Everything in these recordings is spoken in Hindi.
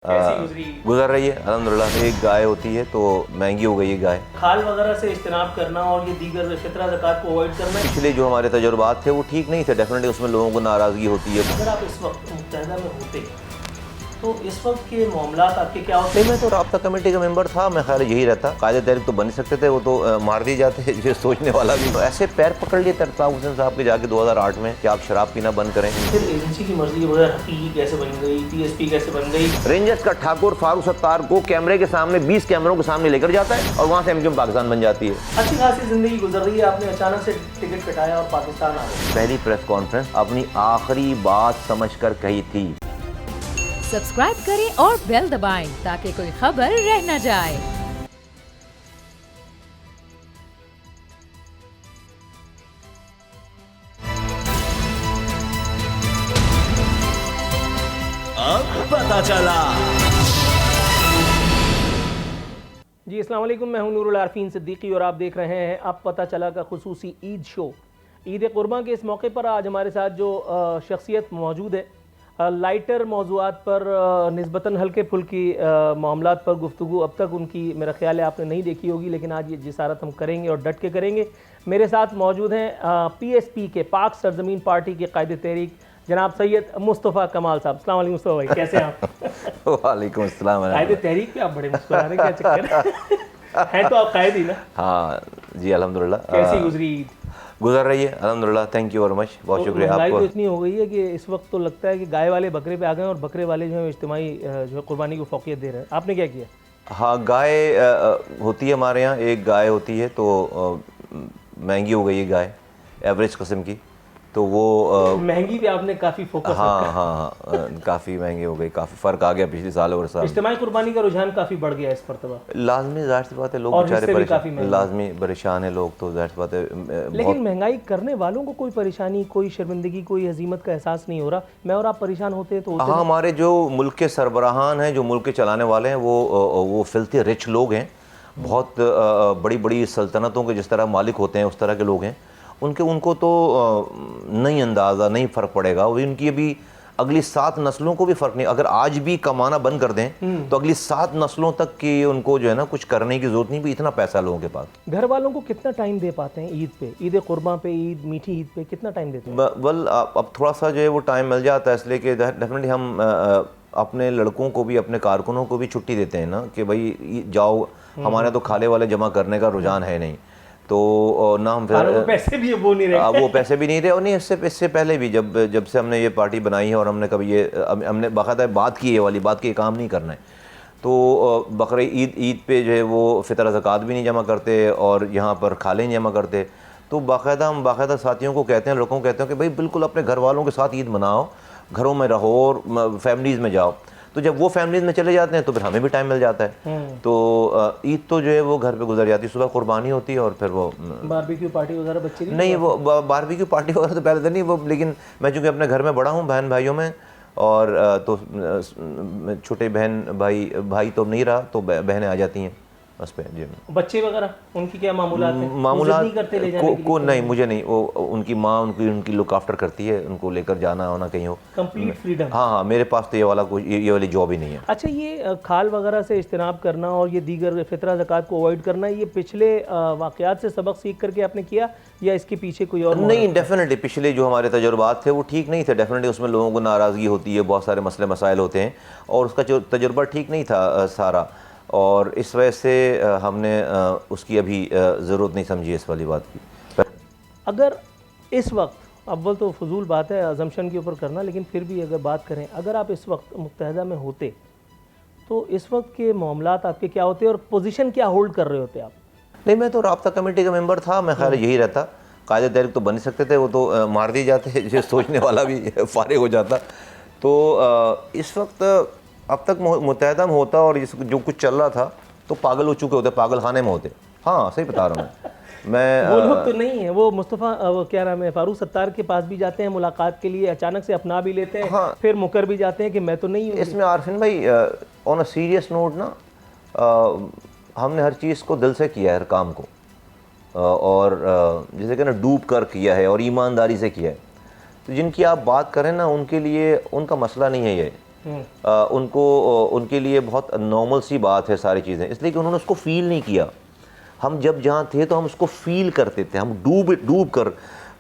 गुजर रही है अल्हम्दुलिल्लाह। एक गाय होती है तो महंगी हो गई है गाय। खाल वगैरह से इज्तनाब करना और ये दीगर फितरा ज़कात को अवॉइड करना। पिछले जो हमारे तजुर्बात थे वो ठीक नहीं थे, डेफिनेटली उसमें लोगों को नाराज़गी होती है। अगर आप इस वक्त मुत्तहदा में होते तो इस वक्त के मामलात आपके क्या होते? मैं तो राब्ता कमेटी का मेंबर था, मैं ख्याल यही रहता। कायदे तहरीक तो बन नहीं सकते थे, वो तो मार दिए जाते जो सोचने वाला भी। तो ऐसे पैर पकड़ लिए तरताब हुसैन साहब के जाके 2008 में कि आप शराब पीना बंद करें। फिर एजेंसी की मर्जी के बगैर हकीकी कैसे बन गई, PSP कैसे बन गई? रेंजर्स का ठाकुर फारूक सत्तार को कैमरे के सामने 20 कैमरों के सामने लेकर जाता है और वहाँ से एमक्यूएम पाकिस्तान बन जाती है। अच्छी खासी जिंदगी गुजर रही है, आपने अचानक से टिकट कटाया और पाकिस्तान आ गए। पहली प्रेस कॉन्फ्रेंस अपनी आखिरी बात समझकर कही थी। सब्सक्राइब करें और बेल दबाएं ताकि कोई खबर रह न जाए। अब पता चला। जी अस्सलाम वालेकुम, मैं हूं नूरुल आरफीन सिद्दीकी और आप देख रहे हैं अब पता चला का खुसूसी ईद शो। ईद कुर्बान के इस मौके पर आज हमारे साथ जो शख्सियत मौजूद है, लाइटर मौज़ूआत पर निस्बतन हल्के फुल्की मामलात पर गुफ्तगू अब तक उनकी मेरा ख्याल है आपने नहीं देखी होगी, लेकिन आज ये जिसारत हम करेंगे और डट के करेंगे। मेरे साथ मौजूद हैं PSP के पाक सरजमीन पार्टी के कायदे तहरीक जनाब सैयद मुस्तफ़ा कमाल साहब। अस्सलाम वालेकुम मुस्तफ़ा भाई, कैसे हैं आप? वालेकुम अस्सलाम। कायदे तहरीक पे आप बड़े मुस्कुरा रहे हैं, क्या चक्कर है? तो आप कायद ही ना? हाँ जी अल्हम्दुलिल्लाह। कैसी गुजरी ईद? गुजर रही है अल्हम्दुलिल्लाह, थैंक यू वेरी मच, बहुत शुक्रिया महंगाई आपको। तो इतनी हो गई है कि इस वक्त तो लगता है कि गाय वाले बकरे पे आ गए और बकरे वाले जो है इज्तिमाई जो है कुर्बानी को फौकियत दे रहे हैं। आपने क्या किया? हाँ, गाय होती है हमारे यहाँ, एक गाय होती है तो महंगी हो गई है गाय, एवरेज किस्म की, तो वो महंगी पे आपने काफ़ी फोकस हाँ रखा। हाँ काफ़ी महंगी हो गई, काफ़ी फ़र्क आ गया पिछले साल और साल। इज्तिमाई कुर्बानी का रुझान काफ़ी बढ़ गया इस मरतबा। लाजमी, जाहिर सी बात है, लोग और बेचारे हिस्से भी काफ़ी परेशान, महंगे। लाजमी परेशान है लोग, तो जाहिर सी बात है लेकिन महंगाई करने वालों को कोई परेशानी, कोई शर्मिंदगी, कोई हजीमत का एहसास नहीं हो रहा। मैं और आप परेशान होते हैं तो होते हाँ, हमारे जो मुल्क के सरबराहान हैं, जो मुल्क के चलाने वाले हैं, वो फिल्थी रिच लोग हैं, बहुत बड़ी बड़ी सल्तनतों के जिस तरह मालिक होते हैं उस तरह के लोग हैं। उनको तो नहीं अंदाज़ा, नहीं फ़र्क पड़ेगा। उनकी अभी अगली 7 नस्लों को भी फ़र्क नहीं, अगर आज भी कमाना बंद कर दें तो अगली 7 नस्लों तक की उनको जो है ना कुछ करने की ज़रूरत नहीं भी, इतना पैसा लोगों के पास। घर वालों को कितना टाइम दे पाते हैं ईद पे, ईद कुर्बान पे, ईद मीठी ईद पे कितना टाइम देते हैं? वेल अब थोड़ा सा जो है वो टाइम मिल जाता है, इसलिए कि डेफिनेटली हम अपने लड़कों को भी, अपने कारकुनों को भी छुट्टी देते हैं ना कि भाई जाओ, हमारे तो खाले वाले जमा करने का रुझान है नहीं, तो ना हम फिर वो पैसे भी वो नहीं रहे। वो पैसे भी नहीं रहे। और नहीं, इससे पहले भी जब से हमने ये पार्टी बनाई है और हमने कभी ये हमने बाकायदा बात की, ये वाली बात की काम नहीं करना है, तो बकरे ईद पे जो है वो फ़ितर ज़कात भी नहीं जमा करते और यहाँ पर खाले नहीं जमा करते। तो हम बाकायदा साथियों को कहते हैं, लड़कों को कहते हैं कि भाई बिल्कुल अपने घर वालों के साथ ईद मनाओ, घरों में रहो और फैमिलीज़ में जाओ। तो जब वो फैमिलीज़ में चले जाते हैं तो फिर हमें भी टाइम मिल जाता है। तो ईद तो जो है वो घर पे गुजर जाती है, सुबह कुर्बानी होती है और फिर वो बारबेक्यू पार्टी वगैरह बच्चे नहीं, वो बारबेक्यू पार्टी वगैरह तो पहले तो नहीं, वो लेकिन मैं चूँकि अपने घर में बड़ा हूँ बहन भाइयों में, और तो छोटे बहन भाई तो नहीं रहा, तो बहनें आ जाती हैं बस पे जी। बच्चे वगैरह उनकी क्या मामूलात हैं? मामूलात नहीं करते ले जाने को नहीं, मुझे नहीं, वो उनकी माँ उनकी लुक आफ्टर करती है, उनको लेकर जाना होना कहीं हो, कंप्लीट फ्रीडम। हाँ, मेरे पास तो ये वाली जॉब ही नहीं है। अच्छा, ये खाल वगैरह से इज्तनाब करना और ये दीगर फितरा ज़कात को अवॉइड करना, ये पिछले वाक़यात से सबक सीख करके आपने किया या इसके पीछे कोई और? नहीं, डेफिनेटली पिछले जो हमारे तजुर्बात थे वो ठीक नहीं थे, डेफिनेटली उसमें लोगों को नाराज़गी होती है, बहुत सारे मसले मसाइल होते हैं और उसका जो तजुर्बा ठीक नहीं था सारा, और इस वजह से हमने उसकी अभी ज़रूरत नहीं समझी इस वाली बात की। अगर इस वक्त, अव्वल तो फजूल बात है अजम्पशन के ऊपर करना, लेकिन फिर भी अगर बात करें, अगर आप इस वक्त मुत्तहदा में होते तो इस वक्त के मामलात आपके क्या होते और पोजीशन क्या होल्ड कर रहे होते आप? नहीं, मैं तो राब्ता कमेटी का मेंबर था, मैं ख्याल यही रहता। कायदे तहरीक तो बन नहीं सकते थे, वो तो मार दिए जाते जो सोचने वाला भी फारिग हो जाता। तो इस वक्त अब तक मुत्तहदा में होता और जो कुछ चल रहा था तो पागल हो चुके होते, पागल खाने में होते। हाँ, सही बता रहा हूँ मैं। वो लोग तो नहीं है, वो मुस्तफ़ा वो क्या नाम है, फारूक सत्तार के पास भी जाते हैं मुलाकात के लिए, अचानक से अपना भी लेते हैं। हाँ, फिर मुकर भी जाते हैं कि मैं तो नहीं हूँ। इसमें आरफिन भाई ऑन अ सीरियस नोट ना, हमने हर चीज़ को दिल से किया है, हर काम को, और जैसे कि ना डूब कर किया है और ईमानदारी से किया है। तो जिनकी आप बात करें ना, उनके लिए उनका मसला नहीं है ये, उनको उनके लिए बहुत नॉर्मल सी बात है सारी चीज़ें, इसलिए कि उन्होंने उसको फील नहीं किया। हम जब जहाँ थे तो हम उसको फील करते थे, हम डूब कर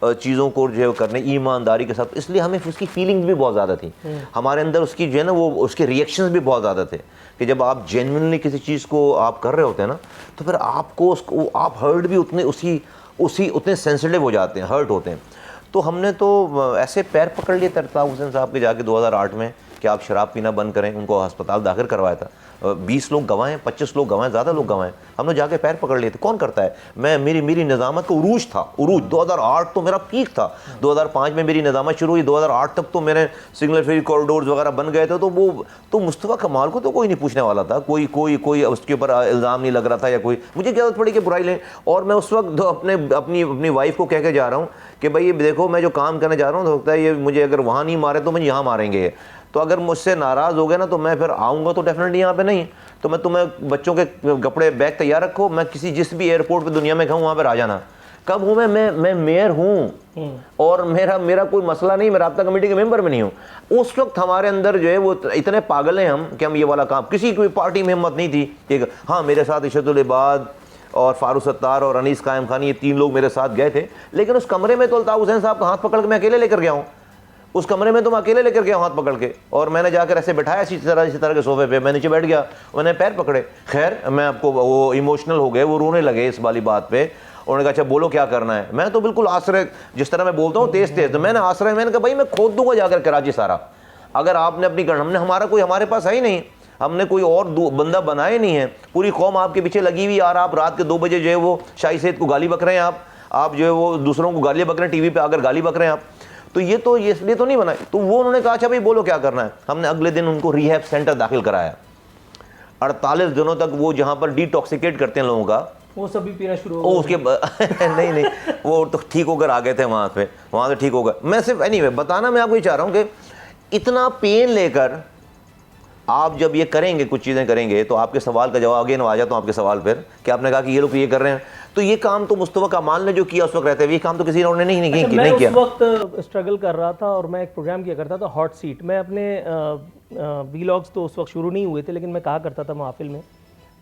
चीज़ों को जो है करने ईमानदारी के साथ, इसलिए हमें उसकी फीलिंग्स भी बहुत ज़्यादा थी हमारे अंदर, उसकी जो है ना वो उसके रिएक्शंस भी बहुत ज़्यादा थे कि जब आप जेन्युइनली किसी चीज़ को आप कर रहे होते हैं ना, तो फिर आपको उसको आप हर्ट भी उतने सेंसिटिव हो जाते हैं, हर्ट होते हैं। तो हमने तो ऐसे पैर पकड़ लिए तरताब हुसैन साहब के जाके 2008 में कि आप शराब पीना बंद करें, उनको अस्पताल दाखिल करवाया था। 20 लोग गंवाए, 25 लोग गंवाए, ज़्यादा लोग गंवाए, हमने जाके पैर पकड़ लिए थे। कौन करता है? मेरी निज़ामत का उरूज था, उरूज 2008 तो मेरा पीक था। 2005 में मेरी निज़ामत शुरू हुई, 2008 तक तो मेरे सिग्नल फ्री कॉरिडोर्स वगैरह बन गए थे। तो वो तो मुस्तफ़ा कमाल को तो कोई नहीं पूछने वाला था, कोई उसके ऊपर इल्ज़ाम नहीं लग रहा था या कोई मुझे क्या जरूरत पड़ी कि बुराई लें। और मैं उस वक्त अपनी वाइफ को कह के जा रहा हूँ कि भाई ये देखो, मैं जो काम करने जा रहा हूँ तो होता है ये मुझे अगर वहाँ नहीं मारे तो मुझे यहाँ मारेंगे, तो अगर मुझसे नाराज़ हो गए ना तो मैं फिर आऊँगा तो डेफिनेटली यहाँ पे नहीं। तो मैं तुम्हें बच्चों के कपड़े बैग तैयार रखो, मैं जिस भी एयरपोर्ट पे दुनिया में कहूँ वहाँ पर आ जाना। कब हूँ मैं मेयर हूँ और मेरा कोई मसला नहीं, मैं राब्ता कमेटी के मेंबर में नहीं हूँ। उस वक्त हमारे अंदर जो है वो इतने पागल हैं हम कि हम ये वाला काम, किसी कोई पार्टी में हिम्मत नहीं थी कि हाँ मेरे साथ इशरतुल इबाद और फारूक सत्तार और अनीस कायम खानी, ये 3 लोग मेरे साथ गए थे, लेकिन उस कमरे में तो अल्ताफ़ हुसैन साहब का हाथ पकड़ के मैं अकेले लेकर गया हूँ। उस कमरे में तो मैं अकेले लेकर गया हाथ पकड़ के, और मैंने जाकर ऐसे बैठाया इसी तरह के सोफे पे, मैं नीचे बैठ गया, मैंने पैर पकड़े। खैर मैं आपको, वो इमोशनल हो गए, वो रोने लगे इस वाली बात पे। उन्होंने कहा अच्छा बोलो क्या करना है। मैं तो बिल्कुल आश्रय, जिस तरह मैं बोलता हूँ तेज, तो मैंने कहा भाई मैं खोद दूंगा जाकर कराची सारा, अगर आपने अपनी हमारे पास है ही नहीं, हमने कोई और बंदा बनाए नहीं है, पूरी कौम आपके पीछे लगी हुई। यार आप रात के 2 बजे जो है वो शाही सेठ को गाली बक रहे हैं, आप जो है वो दूसरों को गालियाँ बक रहे हैं, टीवी पे आकर गाली बक रहे हैं आप, तो ये इसलिए तो नहीं बनाए। तो वो उन्होंने कहा अच्छा भाई बोलो क्या करना है। हमने अगले दिन उनको रिहैब सेंटर दाखिल कराया, 48 दिनों तक वो जहाँ पर डिटॉक्सिकेट करते हैं लोगों का, वो सभी पीना शुरू हो उसके नहीं वो तो ठीक होकर आ गए थे वहाँ से ठीक हो गए। मैं सिर्फ एनीवे बताना मैं आपको ये चाह रहा हूँ कि इतना पेन लेकर आप जब ये करेंगे, कुछ चीज़ें करेंगे, तो आपके सवाल का जवाब आगे आ जाता हूँ आपके सवाल पर कि आपने कहा कि ये लोग ये कर रहे हैं, तो ये काम तो मुस्तफ़ा कमाल ने जो किया उस वक्त रहते हुए, ये काम तो किसी और ने नहीं किया। मैं उस वक्त स्ट्रगल कर रहा था और मैं एक प्रोग्राम किया करता था हॉट सीट। मैं अपने वीलॉग्स तो उस वक्त शुरू नहीं हुए थे, लेकिन मैं कहा करता था महफिल में,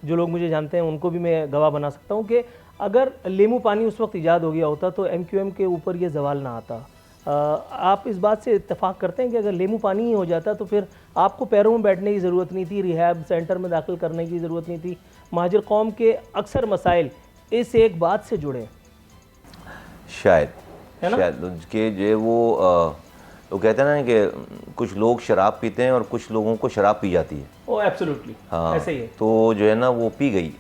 जो लोग मुझे जानते हैं उनको भी मैं गवाह बना सकता हूँ कि अगर लेमू पानी उस वक्त ईजाद हो गया होता तो MQM के ऊपर ये सवाल ना आता। आप इस बात से इत्तेफाक करते हैं कि अगर लेमू पानी ही हो जाता तो फिर आपको पैरों में बैठने की ज़रूरत नहीं थी, रिहैब सेंटर में दाखिल करने की ज़रूरत नहीं थी। महाजिर कौम के अक्सर मसाइल इस एक बात से जुड़े शायद है ना, शायद कि जो वो कहते हैं ना कि कुछ लोग शराब पीते हैं और कुछ लोगों को शराब पी जाती है। ओ एब्सोल्युटली, हाँ ऐसे ही है। तो जो है ना वो पी गई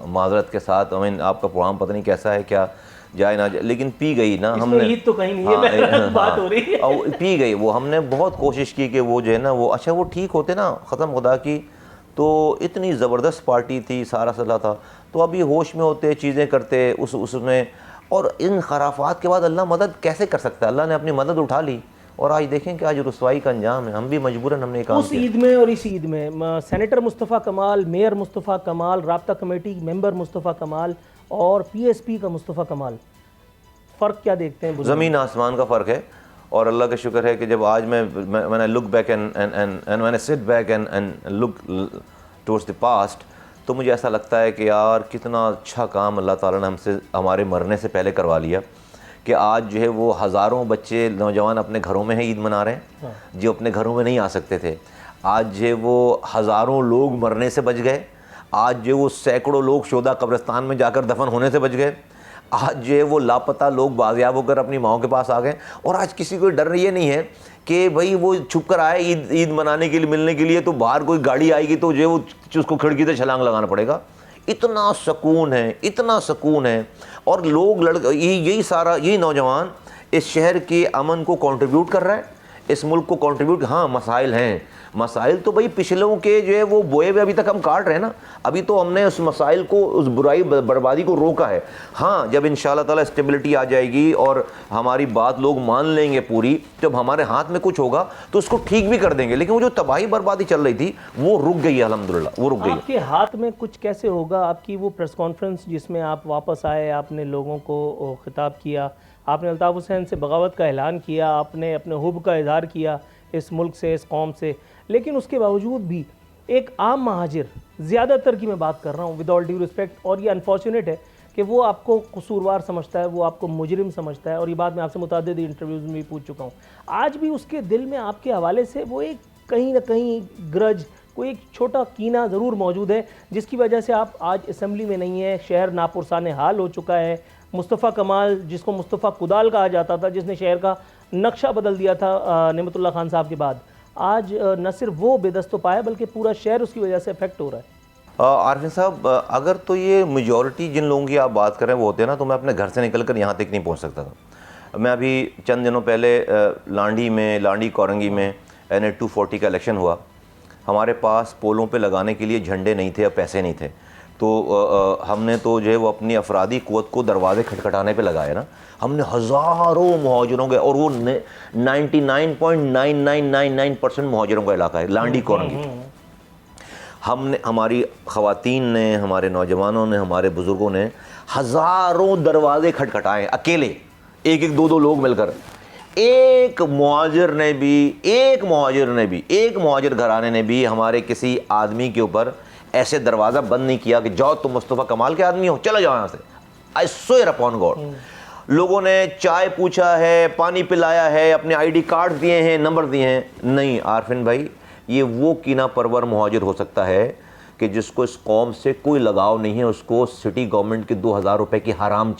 माजरत के साथ। आपका प्रोग्राम पता नहीं कैसा है, क्या जाए ना जाए, लेकिन पी गई ना हमने। ईद तो कहीं नहीं है, बात हो रही है। और पी गई वो, हमने बहुत कोशिश की कि वो जो है ना वो अच्छा वो ठीक होते ना, ख़त्म खुदा की, तो इतनी ज़बरदस्त पार्टी थी, सारा सला था। तो अभी होश में होते, चीज़ें करते उसमें, और इन खराफात के बाद अल्लाह मदद कैसे कर सकता है? अल्लाह ने अपनी मदद उठा ली और आज देखें कि आज रुसवाई का अंजाम है। हम भी मजबूरन हमने काम उस ईद में और इस ईद में सेनेटर मुस्तफ़ा कमाल, मेयर मुस्तफ़ा कमाल, राब्ता कमेटी मेंबर मुस्तफ़ा कमाल और PSP का मुस्तफ़ा कमाल, फ़र्क क्या देखते हैं? ज़मीन आसमान का फ़र्क है। और अल्लाह का शुक्र है कि जब आज मैंने लुक बैक एंड मैंने sit back and look towards the past, तो मुझे ऐसा लगता है कि यार कितना अच्छा काम अल्लाह ताला ने हमसे हमारे मरने से पहले करवा लिया कि आज जो है वो हज़ारों बच्चे नौजवान अपने घरों में ही ईद मना रहे हैं जो अपने घरों में नहीं आ सकते थे। आज जो वो हज़ारों लोग मरने से बच गए, आज जो वो सैकड़ों लोग शोदा कब्रिस्तान में जाकर दफन होने से बच गए, आज जो है वो लापता लोग बाजियाब होकर अपनी माओ के पास आ गए। और आज किसी को डर ये नहीं है कि भाई वो छुप कर आए ईद मनाने के लिए, मिलने के लिए, तो बाहर कोई गाड़ी आएगी तो जो है वो उसको खिड़की से छलांग लगाना पड़ेगा। इतना सुकून है, इतना सुकून है। और लोग यही नौजवान इस शहर के अमन को कंट्रीब्यूट कर रहा है, इस मुल्क को कंट्रीब्यूट। हाँ मसाइल हैं, मसाइल तो भाई पिछलों के जो है वो बोए हुए अभी तक हम काट रहे हैं ना। अभी तो हमने उस मसाइल को, उस बुराई बर्बादी को रोका है। हाँ जब इंशाल्लाह ताला स्टेबिलिटी आ जाएगी और हमारी बात लोग मान लेंगे पूरी, जब हमारे हाथ में कुछ होगा तो उसको ठीक भी कर देंगे। लेकिन वो जो तबाही बर्बादी चल रही थी वो रुक गई है, अल्हम्दुलिल्लाह वो रुक गई है। आपके हाथ में कुछ कैसे होगा? आपकी वो प्रेस कॉन्फ्रेंस जिसमें आप वापस आए, आपने लोगों को खिताब किया, आपने अल्ताफ़ हुसैन से बगावत का ऐलान किया, आपने अपने हुब का इजहार किया इस मुल्क से, इस कौम से, लेकिन उसके बावजूद भी एक आम महाजिर, ज़्यादातर की मैं बात कर रहा हूँ विद ऑल ड्यू रिस्पेक्ट, और ये अनफॉर्चुनेट है कि वो आपको कसूरवार समझता है, वो आपको मुजरिम समझता है, और ये बात मैं आपसे मुतअद्दिद इंटरव्यूज़ में भी पूछ चुका हूँ। आज भी उसके दिल में आपके हवाले से वो एक कहीं ना कहीं ग्रज, कोई एक छोटा कीना ज़रूर मौजूद है, जिसकी वजह से आप आज असम्बली में नहीं है। शहर नापुरसान हाल हो चुका है। मुस्तफ़ा कमाल, जिसको मुस्तफ़ा कुदाल कहा जाता था, जिसने शहर का नक्शा बदल दिया था नेमतुल्लाह खान साहब के बाद, आज न सिर्फ वो बेदस्तो पाया बल्कि पूरा शहर उसकी वजह से अफेक्ट हो रहा है। आरफिन साहब, अगर तो ये मेजॉरिटी जिन लोगों की आप बात कर रहे हैं वो होते हैं ना, तो मैं अपने घर से निकल कर यहाँ तक नहीं पहुँच सकता था। मैं अभी चंद दिनों पहले लांडी कोरंगी में NH 240 का इलेक्शन हुआ। हमारे पास पोलों पे लगाने के लिए झंडे नहीं थे और पैसे नहीं थे, तो हमने तो जो है वो अपनी अफरादी क़ुव्वत को दरवाज़े खटखटाने पे लगाया ना। हमने हज़ारों मुहाजिरों के, और वो 99.9999% मुहाजिरों का इलाका है लांडी कोरंगी। हमने, हमारी ख़वातीन ने, हमारे नौजवानों ने, हमारे बुज़ुर्गों ने हज़ारों दरवाज़े खटखटाए अकेले, एक एक दो दो लोग मिलकर। एक मुहाजिर घराने ने भी हमारे किसी आदमी के ऊपर ऐसे दरवाज़ा बंद नहीं किया कि जाओ तुम मुस्तफ़ा कमाल के आदमी हो, चले जाओ यहाँ से। I swear upon God. लोगों ने चाय पूछा है, पानी पिलाया है, अपने ID कार्ड दिए हैं, नंबर दिए हैं। नहीं आरफिन भाई, ये वो कीना परवर मुहाजिर हो सकता है कि जिसको इस कौम से कोई लगाव नहीं है, उसको सिटी गवर्नमेंट के 2000 रुपए की हराम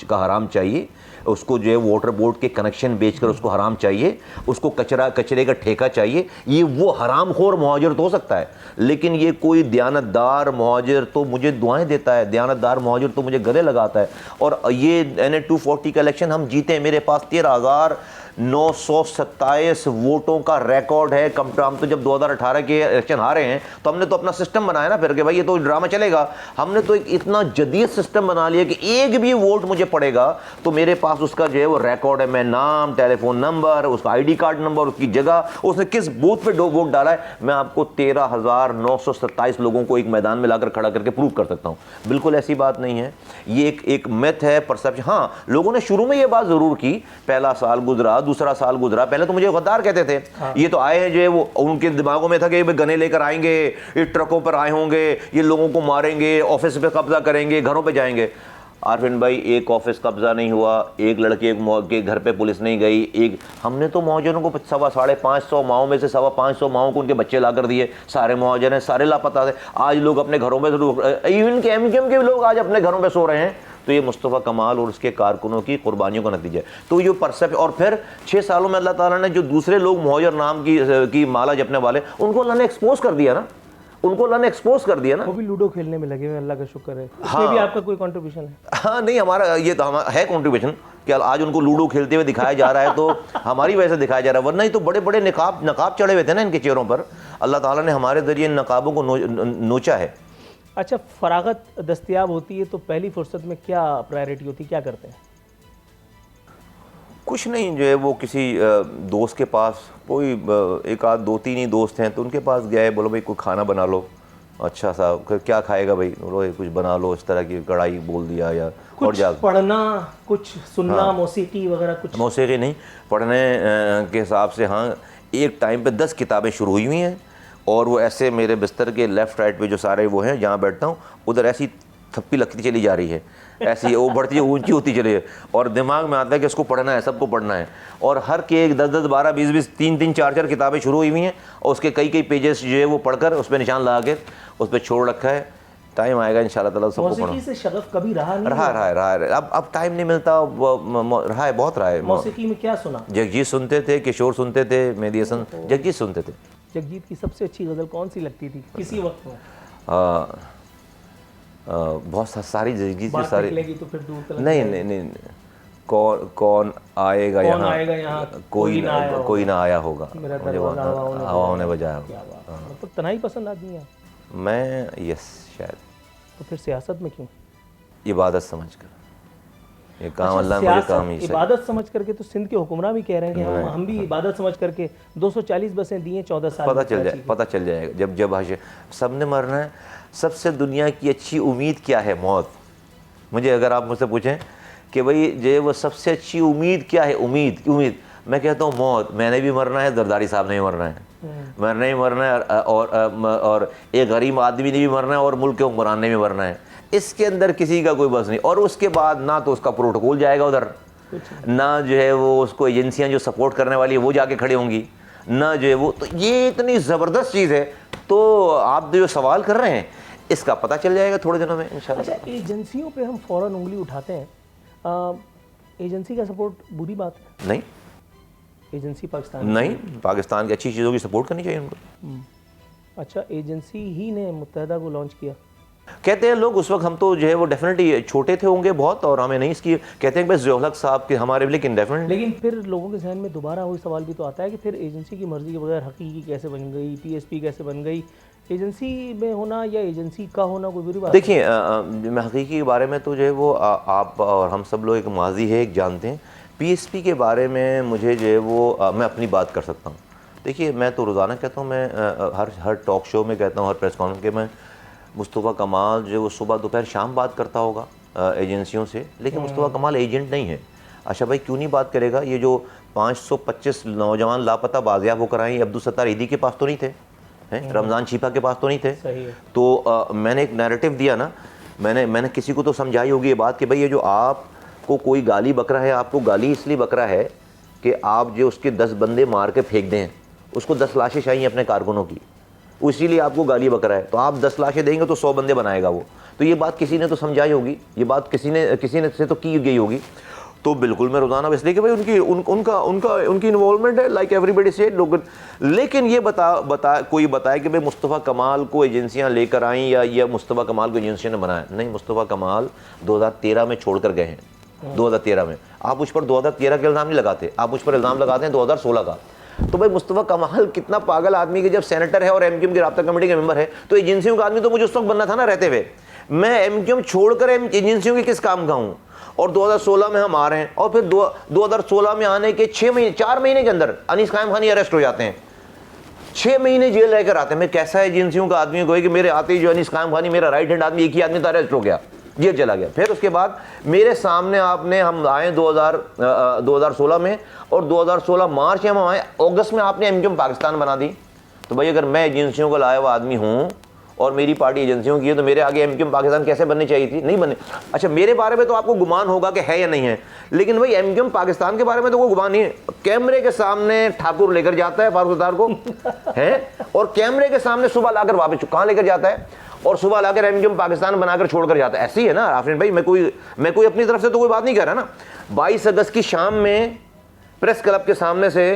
चाहिए, उसको जो है वाटर बोर्ड के कनेक्शन बेचकर उसको हराम चाहिए, उसको कचरे का ठेका चाहिए। ये वो हरामखोर मुहाजिर तो हो सकता है, लेकिन ये कोई दयानतदार मुहाजिर तो मुझे दुआएं देता है, दयानतदार मुहाजिर तो मुझे गले लगाता है। और ये NH 240 का इलेक्शन हम जीते हैं, मेरे पास 13,927 वोटों का रिकॉर्ड है। हम तो जब 2018 के इलेक्शन हारे हैं तो हमने तो अपना सिस्टम बनाया ना फिर कि भाई ये तो ड्रामा चलेगा। हमने तो एक इतना जदीद सिस्टम बना लिया कि एक भी वोट मुझे पड़ेगा तो मेरे पास उसका जो है वो रिकॉर्ड है। मैं नाम, टेलीफोन नंबर, उसका ID कार्ड नंबर, उसकी जगह, उसने किस बूथ पे वोट डाला है, मैं आपको 13,927 लोगों को एक मैदान में लाकर खड़ा करके प्रूव कर सकता हूँ। बिल्कुल ऐसी बात नहीं है, ये एक मिथ है, परसेप्शन। हाँ, लोगों ने शुरू में ये बात ज़रूर की, पहला साल गुजरा, दूसरा साल गुजरा, पहले तो मुझे गद्दार कहते थे। हाँ। ये तो आए हैं जो है वो, उनके दिमागों में था कि ये गने लेकर आएंगे, ये ट्रकों पर आए होंगे, ये लोगों को मारेंगे, ऑफिस पे कब्जा करेंगे, घरों पे जाएंगे। आरफिन भाई, एक ऑफिस कब्जा नहीं हुआ, एक लड़के के घर पे पुलिस नहीं गई। हमने तो मुहाजिरों को 550 माओं में से 550 माओं को उनके बच्चे ला कर दिए। सारे मुहाजिर हैं, सारे लापता थे। आज लोग अपने घरों में, इवन के MQM के लोग आज अपने घरों में सो रहे हैं। तो ये मुस्तफ़ा कमाल और उसके कारकुनों की कुर्बानियों का नतीजा है। तो ये परसेप्ट, और फिर 6 सालों में अल्लाह ताला ने जो दूसरे लोग मुहाजिर नाम की माला जपने वाले, उनको अल्लाह ने एक्सपोज कर दिया ना, वो भी लूडो खेलने में लगे हुए, अल्लाह का शुक्र है। उसमें भी आपका कोई कंट्रीब्यूशन है? हाँ, नहीं, हमारा ये तो है कंट्रीब्यूशन कि आज उनको लूडो खेलते हुए दिखाया जा रहा है, तो हमारी वजह से दिखाया जा रहा है। वरना ही तो बड़े बड़े नकाब चढ़े हुए थे ना इनके चेहरों पर। अल्लाह ताला ने हमारे जरिए इन नकाबों को नोचा है। अच्छा, फरागत दस्तयाब होती है तो पहली फुर्सत में क्या प्रायोरिटी होती है, क्या करते हैं? कुछ नहीं, जो है वो किसी दोस्त के पास, कोई एक आध 2-3 ही दोस्त हैं, तो उनके पास गए, बोलो भाई कोई खाना बना लो, अच्छा सा, क्या खाएगा भाई, बोलो कुछ बना लो, इस तरह की कढ़ाई बोल दिया, या कुछ पढ़ना, कुछ सुनना। हाँ। मौसीकी वगैरह कुछ? मौसीकी नहीं, पढ़ने के हिसाब से हाँ, एक टाइम पे 10 किताबें शुरू हुई हैं, और वो ऐसे मेरे बिस्तर के लेफ़्ट राइट पे जो सारे वो हैं, जहाँ बैठता हूँ उधर ऐसी थप्पी लगती चली जा रही है, ऐसी वो बढ़ती ऊंची होती चली है, और दिमाग में आता है कि इसको पढ़ना है, सबको पढ़ना है। और हर के एक 10-10, 12-20, 3-3, 4-4 किताबें शुरू हुई हैं, और उसके कई पेजेस जो है वो पढ़कर उस पर निशान लगा के उस पर छोड़ रखा है। टाइम आएगा इंशाल्लाह ताला सबको पढ़ो। मौसीकी से शगफ कभी रहा नहीं? रहा है। अब टाइम नहीं मिलता, रहा है, बहुत रहा है। मौसीकी में क्या सुना? जगजीत सुनते थे, किशोर सुनते थे, मेहदी हसन, जगजीत सुनते थे। जगजीत की सबसे अच्छी गज़ल कौन सी लगती थी किसी वक्त में? बहुत सारी जगजीत की सारी तो फिर दूर नहीं, कौन आएगा यहाँ, कोई ना आया होगा, हवाओं ने बजाया। मतलब तन्हाई पसंद आदमी है मैं, यस शायद। तो फिर सियासत में क्यों? इबादत समझ कर, ये काम अल्लाह मुझे काम ही इबादत समझ करके तो सिंध के हुक्मरान भी कह रहे हैं कि हम भी इबादत समझ करके 240 बसें दी हैं 14 साल। पता चल जाएगा जब सबने मरना है। सबसे दुनिया की अच्छी उम्मीद क्या है? मौत। मुझे अगर आप मुझसे पूछें कि भाई जो वो सबसे अच्छी उम्मीद क्या है, उम्मीद मैं कहता हूँ मौत। मैंने भी मरना है, जरदारी साहब ने भी मरना है। मरना ही मरना है, और एक गरीब आदमी ने भी मरना है और मुल्क के हुक्मरान ने भी मरना है। इसके अंदर किसी का कोई बस नहीं। और उसके बाद ना तो उसका प्रोटोकॉल जाएगा उधर, ना जो है वो उसको एजेंसियां जो सपोर्ट करने वाली है वो जाके खड़े होंगी, ना जो है वो। तो ये इतनी ज़बरदस्त चीज़ है। तो आप जो सवाल कर रहे हैं इसका पता चल जाएगा थोड़े दिनों में इंशाल्लाह। अच्छा, एजेंसियों पे हम फ़ौरन उंगली उठाते हैं, एजेंसी का सपोर्ट बुरी बात है? नहीं एजेंसी पाकिस्तान नहीं, पाकिस्तान की अच्छी चीज़ों की सपोर्ट करनी चाहिए उनको। अच्छा, एजेंसी ही ने मुत्तहदा को लॉन्च किया? कहते हैं लोग उस वक्त, हम तो जो है वो डेफिनेटली छोटे थे होंगे बहुत, और हमें नहीं इसकी कहते हैं बस ज़िया उल हक साहब के हमारे, लेकिन डेफिनेटली। लेकिन फिर लोगों के जहन में दोबारा वही सवाल भी तो आता है कि फिर एजेंसी की मर्ज़ी के बगैर हकीकी कैसे बन गई, पीएसपी कैसे बन गई? एजेंसी में होना या एजेंसी का होना कोई बुरी बात? देखिए, मैं हकीकी के बारे में तो जो है वो आप और हम सब लोग एक माजी है, एक जानते हैं। पीएसपी के बारे में मुझे जो है वो मैं अपनी बात कर सकता हूँ। देखिए, मैं तो रोज़ाना कहता हूँ, मैं हर टॉक शो में कहता हूँ, हर प्रेस कॉन्फ्रेंस के मैं, मुस्तफ़ा कमाल जो वो सुबह दोपहर शाम बात करता होगा एजेंसियों से, लेकिन मुस्तफ़ा कमाल एजेंट नहीं है। अच्छा भाई, क्यों नहीं बात करेगा? ये जो 525 नौजवान लापता बाजियाब होकर आए, अब्दुल सत्तार ईदी के पास तो नहीं थे, हैं? रमज़ान छिपा के पास तो नहीं थे। सही है। तो मैंने एक नैरेटिव दिया ना, मैंने किसी को तो समझाई होगी ये बात कि भाई ये जो आपको कोई गाली बक रहा है, आपको गाली इसलिए बक रहा है कि आप जो उसके 10 बंदे मार के फेंक दें, उसको 10 लाशें चाहिए अपने कारकुनों की, इसीलिए आपको गाली बक रहा है। तो आप 10 लाशें देंगे तो 100 बंदे बनाएगा वो। तो ये बात किसी ने तो समझाई होगी, ये बात किसी ने से तो की गई होगी। तो बिल्कुल मैं रोज़ाना इसलिए कि भाई उनकी इन्वॉल्वमेंट है, लाइक एवरीबडी से लोग। लेकिन ये कोई बताए कि भाई मुस्तफ़ा कमाल को एजेंसियां लेकर आई या मुस्तफ़ा कमाल को एजेंसियों ने बनाया। नहीं, मुस्तफ़ा कमाल 2013 में छोड़ कर गए हैं। 2013 में आप उस पर 2013 का इल्ज़ाम नहीं लगाते, आप उस पर इल्ज़ाम लगाते हैं 2016 का। तो भाई मुस्तफ़ा कमाल कितना पागल आदमी कि जब सेनेटर है और एमक्यूएम की राब्ता कमेटी के मेंबर है, तो एजेंसियों का आदमी तो मुझे उस वक्त बनना था ना रहते हुए। मैं एमक्यूएम छोड़कर एजेंसियों के किस काम का हूँ? और 2016 में हम आ रहे हैं, और फिर 2016 में आने के 4 महीने के अंदर अनीस कायम खानी अरेस्ट हो जाते हैं, 6 महीने जेल रहकर आते हैं। मैं कैसा एजेंसियों का आदमी कोई कि मेरे आते ही जो अनीस कायम खानी मेरा राइट हैंड आदमी, एक ही आदमी तो अरेस्ट हो गया, जेल चला गया। फिर उसके बाद मेरे सामने हम आए 2016 में, और 2016 मार्च में हम आए, अगस्त में आपने एमक्यूएम पाकिस्तान बना दी। तो भाई अगर मैं एजेंसियों का लाया हुआ आदमी हूँ और मेरी पार्टी एजेंसियों की है, तो मेरे आगे एमक्यूएम पाकिस्तान कैसे बननी चाहिए थी? नहीं बने। अच्छा, मेरे बारे में तो आपको गुमान होगा कि है या नहीं है, लेकिन भाई एमक्यूएम पाकिस्तान के बारे में तो कोई गुमान नहीं है। कैमरे के सामने ठाकुर लेकर जाता है फारूक सत्तार को है, और कैमरे के सामने सुबह लाकर वापस कहाँ लेकर जाता है, और सुबह लाकर एमक्यूएम पाकिस्तान बनाकर छोड़कर जाता है। ऐसी है ना आफरीन भाई, मैं कोई अपनी तरफ से तो कोई बात नहीं कर रहा ना। 22 अगस्त की शाम में प्रेस क्लब के सामने से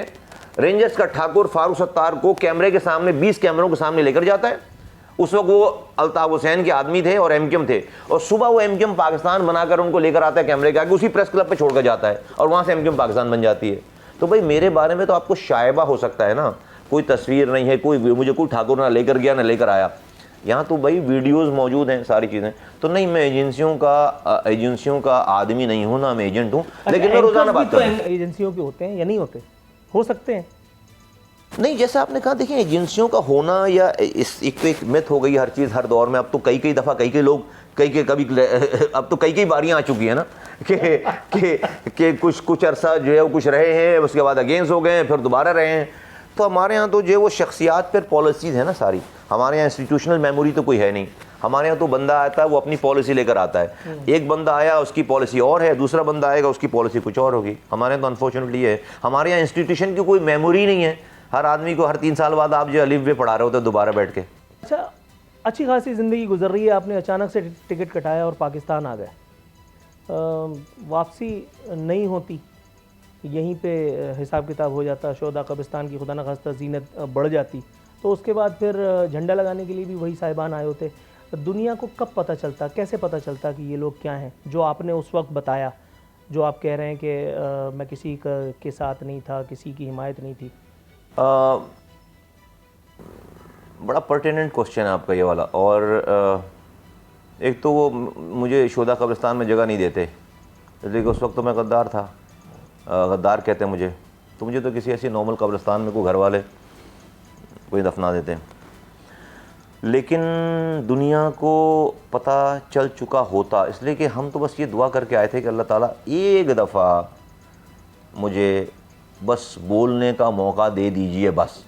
रेंजर्स का ठाकुर फारूक सत्तार को कैमरे के सामने 20 कैमरों के सामने लेकर जाता है। उस वक्त वो अल्ताफ हुसैन के आदमी थे और एमक्यूएम थे, और सुबह वो एमक्यूएम पाकिस्तान बनाकर उनको लेकर आता है कैमरे के आगे, उसी प्रेस क्लब पे छोड़कर जाता है, और वहाँ से एमक्यूएम पाकिस्तान बन जाती है। तो भाई मेरे बारे में तो आपको शायबा हो सकता है ना, कोई तस्वीर नहीं है, मुझे कोई ठाकुर ना लेकर गया ना लेकर आया। यहाँ तो भाई वीडियोस मौजूद हैं, सारी चीज़ें। तो नहीं, मैं एजेंसियों का आदमी नहीं हूँ ना, मैं एजेंट हूँ। लेकिन मैं रोज़ाना बात करता हूँ। एजेंसियों के होते हैं या नहीं होते? हो सकते हैं। नहीं, जैसे आपने कहा, देखिए एजेंसियों का होना या एक मिथ हो गई हर चीज़ हर दौर में। अब तो कई दफ़ा कई लोग कभी अब तो कई बारियां आ चुकी हैं ना कि कुछ अरसा जो है वो कुछ रहे हैं, उसके बाद अगेंस्ट हो गए, फिर दोबारा रहे हैं। तो हमारे यहाँ तो जो है वो शख्सियात पर पॉलिसीज़ है ना सारी। हमारे यहाँ इंस्टीट्यूशनल मेमोरी तो कोई है नहीं। हमारे यहाँ तो बंदा आता है, वो अपनी पॉलिसी लेकर आता है। एक बंदा आया, उसकी पॉलिसी और है, दूसरा बंदा आएगा, उसकी पॉलिसी कुछ और होगी। हमारे यहाँ तो अनफॉर्चुनेटली है, हमारे यहाँ इंस्टीट्यूशन की कोई मेमोरी नहीं है। हर आदमी को हर 3 साल बाद आप जो अलिफ बे पढ़ा रहे होते दोबारा बैठ के। अच्छा, अच्छी खासी ज़िंदगी गुजर रही है, आपने अचानक से टिकट कटाया और पाकिस्तान आ गए। वापसी नहीं होती, यहीं पे हिसाब किताब हो जाता, शोदा कब्रिस्तान की खुदा न खास्ता ज़ीनत बढ़ जाती, तो उसके बाद फिर झंडा लगाने के लिए भी वही साहिबान आए होते। दुनिया को कब पता चलता, कैसे पता चलता कि ये लोग क्या हैं, जो आपने उस वक्त बताया, जो आप कह रहे हैं कि मैं किसी के साथ नहीं था, किसी की हिमायत नहीं थी? बड़ा पर्टिनेंट क्वेश्चन है आपका ये वाला। और एक तो वो मुझे शोदा कब्रिस्तान में जगह नहीं देते, लेकिन उस वक्त तो मैं गद्दार था, गद्दार कहते हैं मुझे। तो मुझे तो किसी ऐसी नॉर्मल कब्रिस्तान में कोई घर वाले कोई दफना देते। लेकिन दुनिया को पता चल चुका होता, इसलिए कि हम तो बस ये दुआ करके आए थे कि अल्लाह ताला एक दफ़ा मुझे बस बोलने का मौका दे दीजिए बस।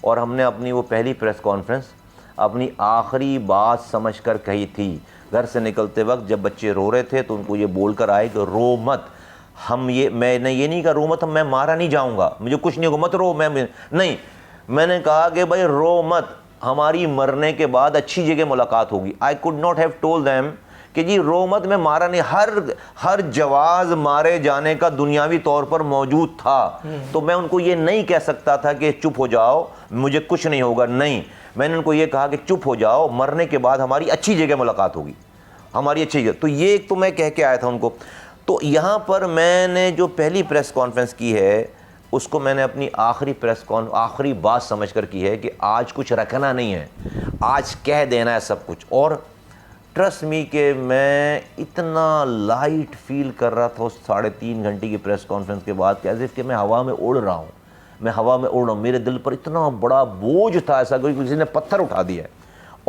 और हमने अपनी वो पहली प्रेस कॉन्फ्रेंस अपनी आखिरी बात समझकर कही थी। घर से निकलते वक्त जब बच्चे रो रहे थे तो उनको ये बोल कर आए कि रो मत, मैंने ये नहीं कहा रो मत, मैं मारा नहीं जाऊँगा, मुझे कुछ नहीं होगा, मत रो, नहीं, मैंने कहा कि भाई रो मत, हमारी मरने के बाद अच्छी जगह मुलाकात होगी। I could not have told them कि जी रो मत, मैं मारा नहीं। हर जवाज मारे जाने का दुनियावी तौर पर मौजूद था, तो मैं उनको ये नहीं कह सकता था कि चुप हो जाओ, मुझे कुछ नहीं होगा, नहीं, मैंने उनको ये कहा कि चुप हो जाओ, मरने के बाद हमारी अच्छी जगह मुलाकात होगी, हमारी अच्छी जगह। तो ये एक तो मैं कह के आया था उनको। तो यहाँ पर मैंने जो पहली प्रेस कॉन्फ्रेंस की है उसको मैंने अपनी आखिरी बात समझकर की है कि आज कुछ रखना नहीं है, आज कह देना है सब कुछ। और ट्रस्ट मी कि मैं इतना लाइट फील कर रहा था उस 3.5 घंटे की प्रेस कॉन्फ्रेंस के बाद, कैसे कि मैं हवा में उड़ रहा हूँ, मैं हवा में उड़ रहा हूँ। मेरे दिल पर इतना बड़ा बोझ था, ऐसा कोई किसी ने पत्थर उठा दिया है।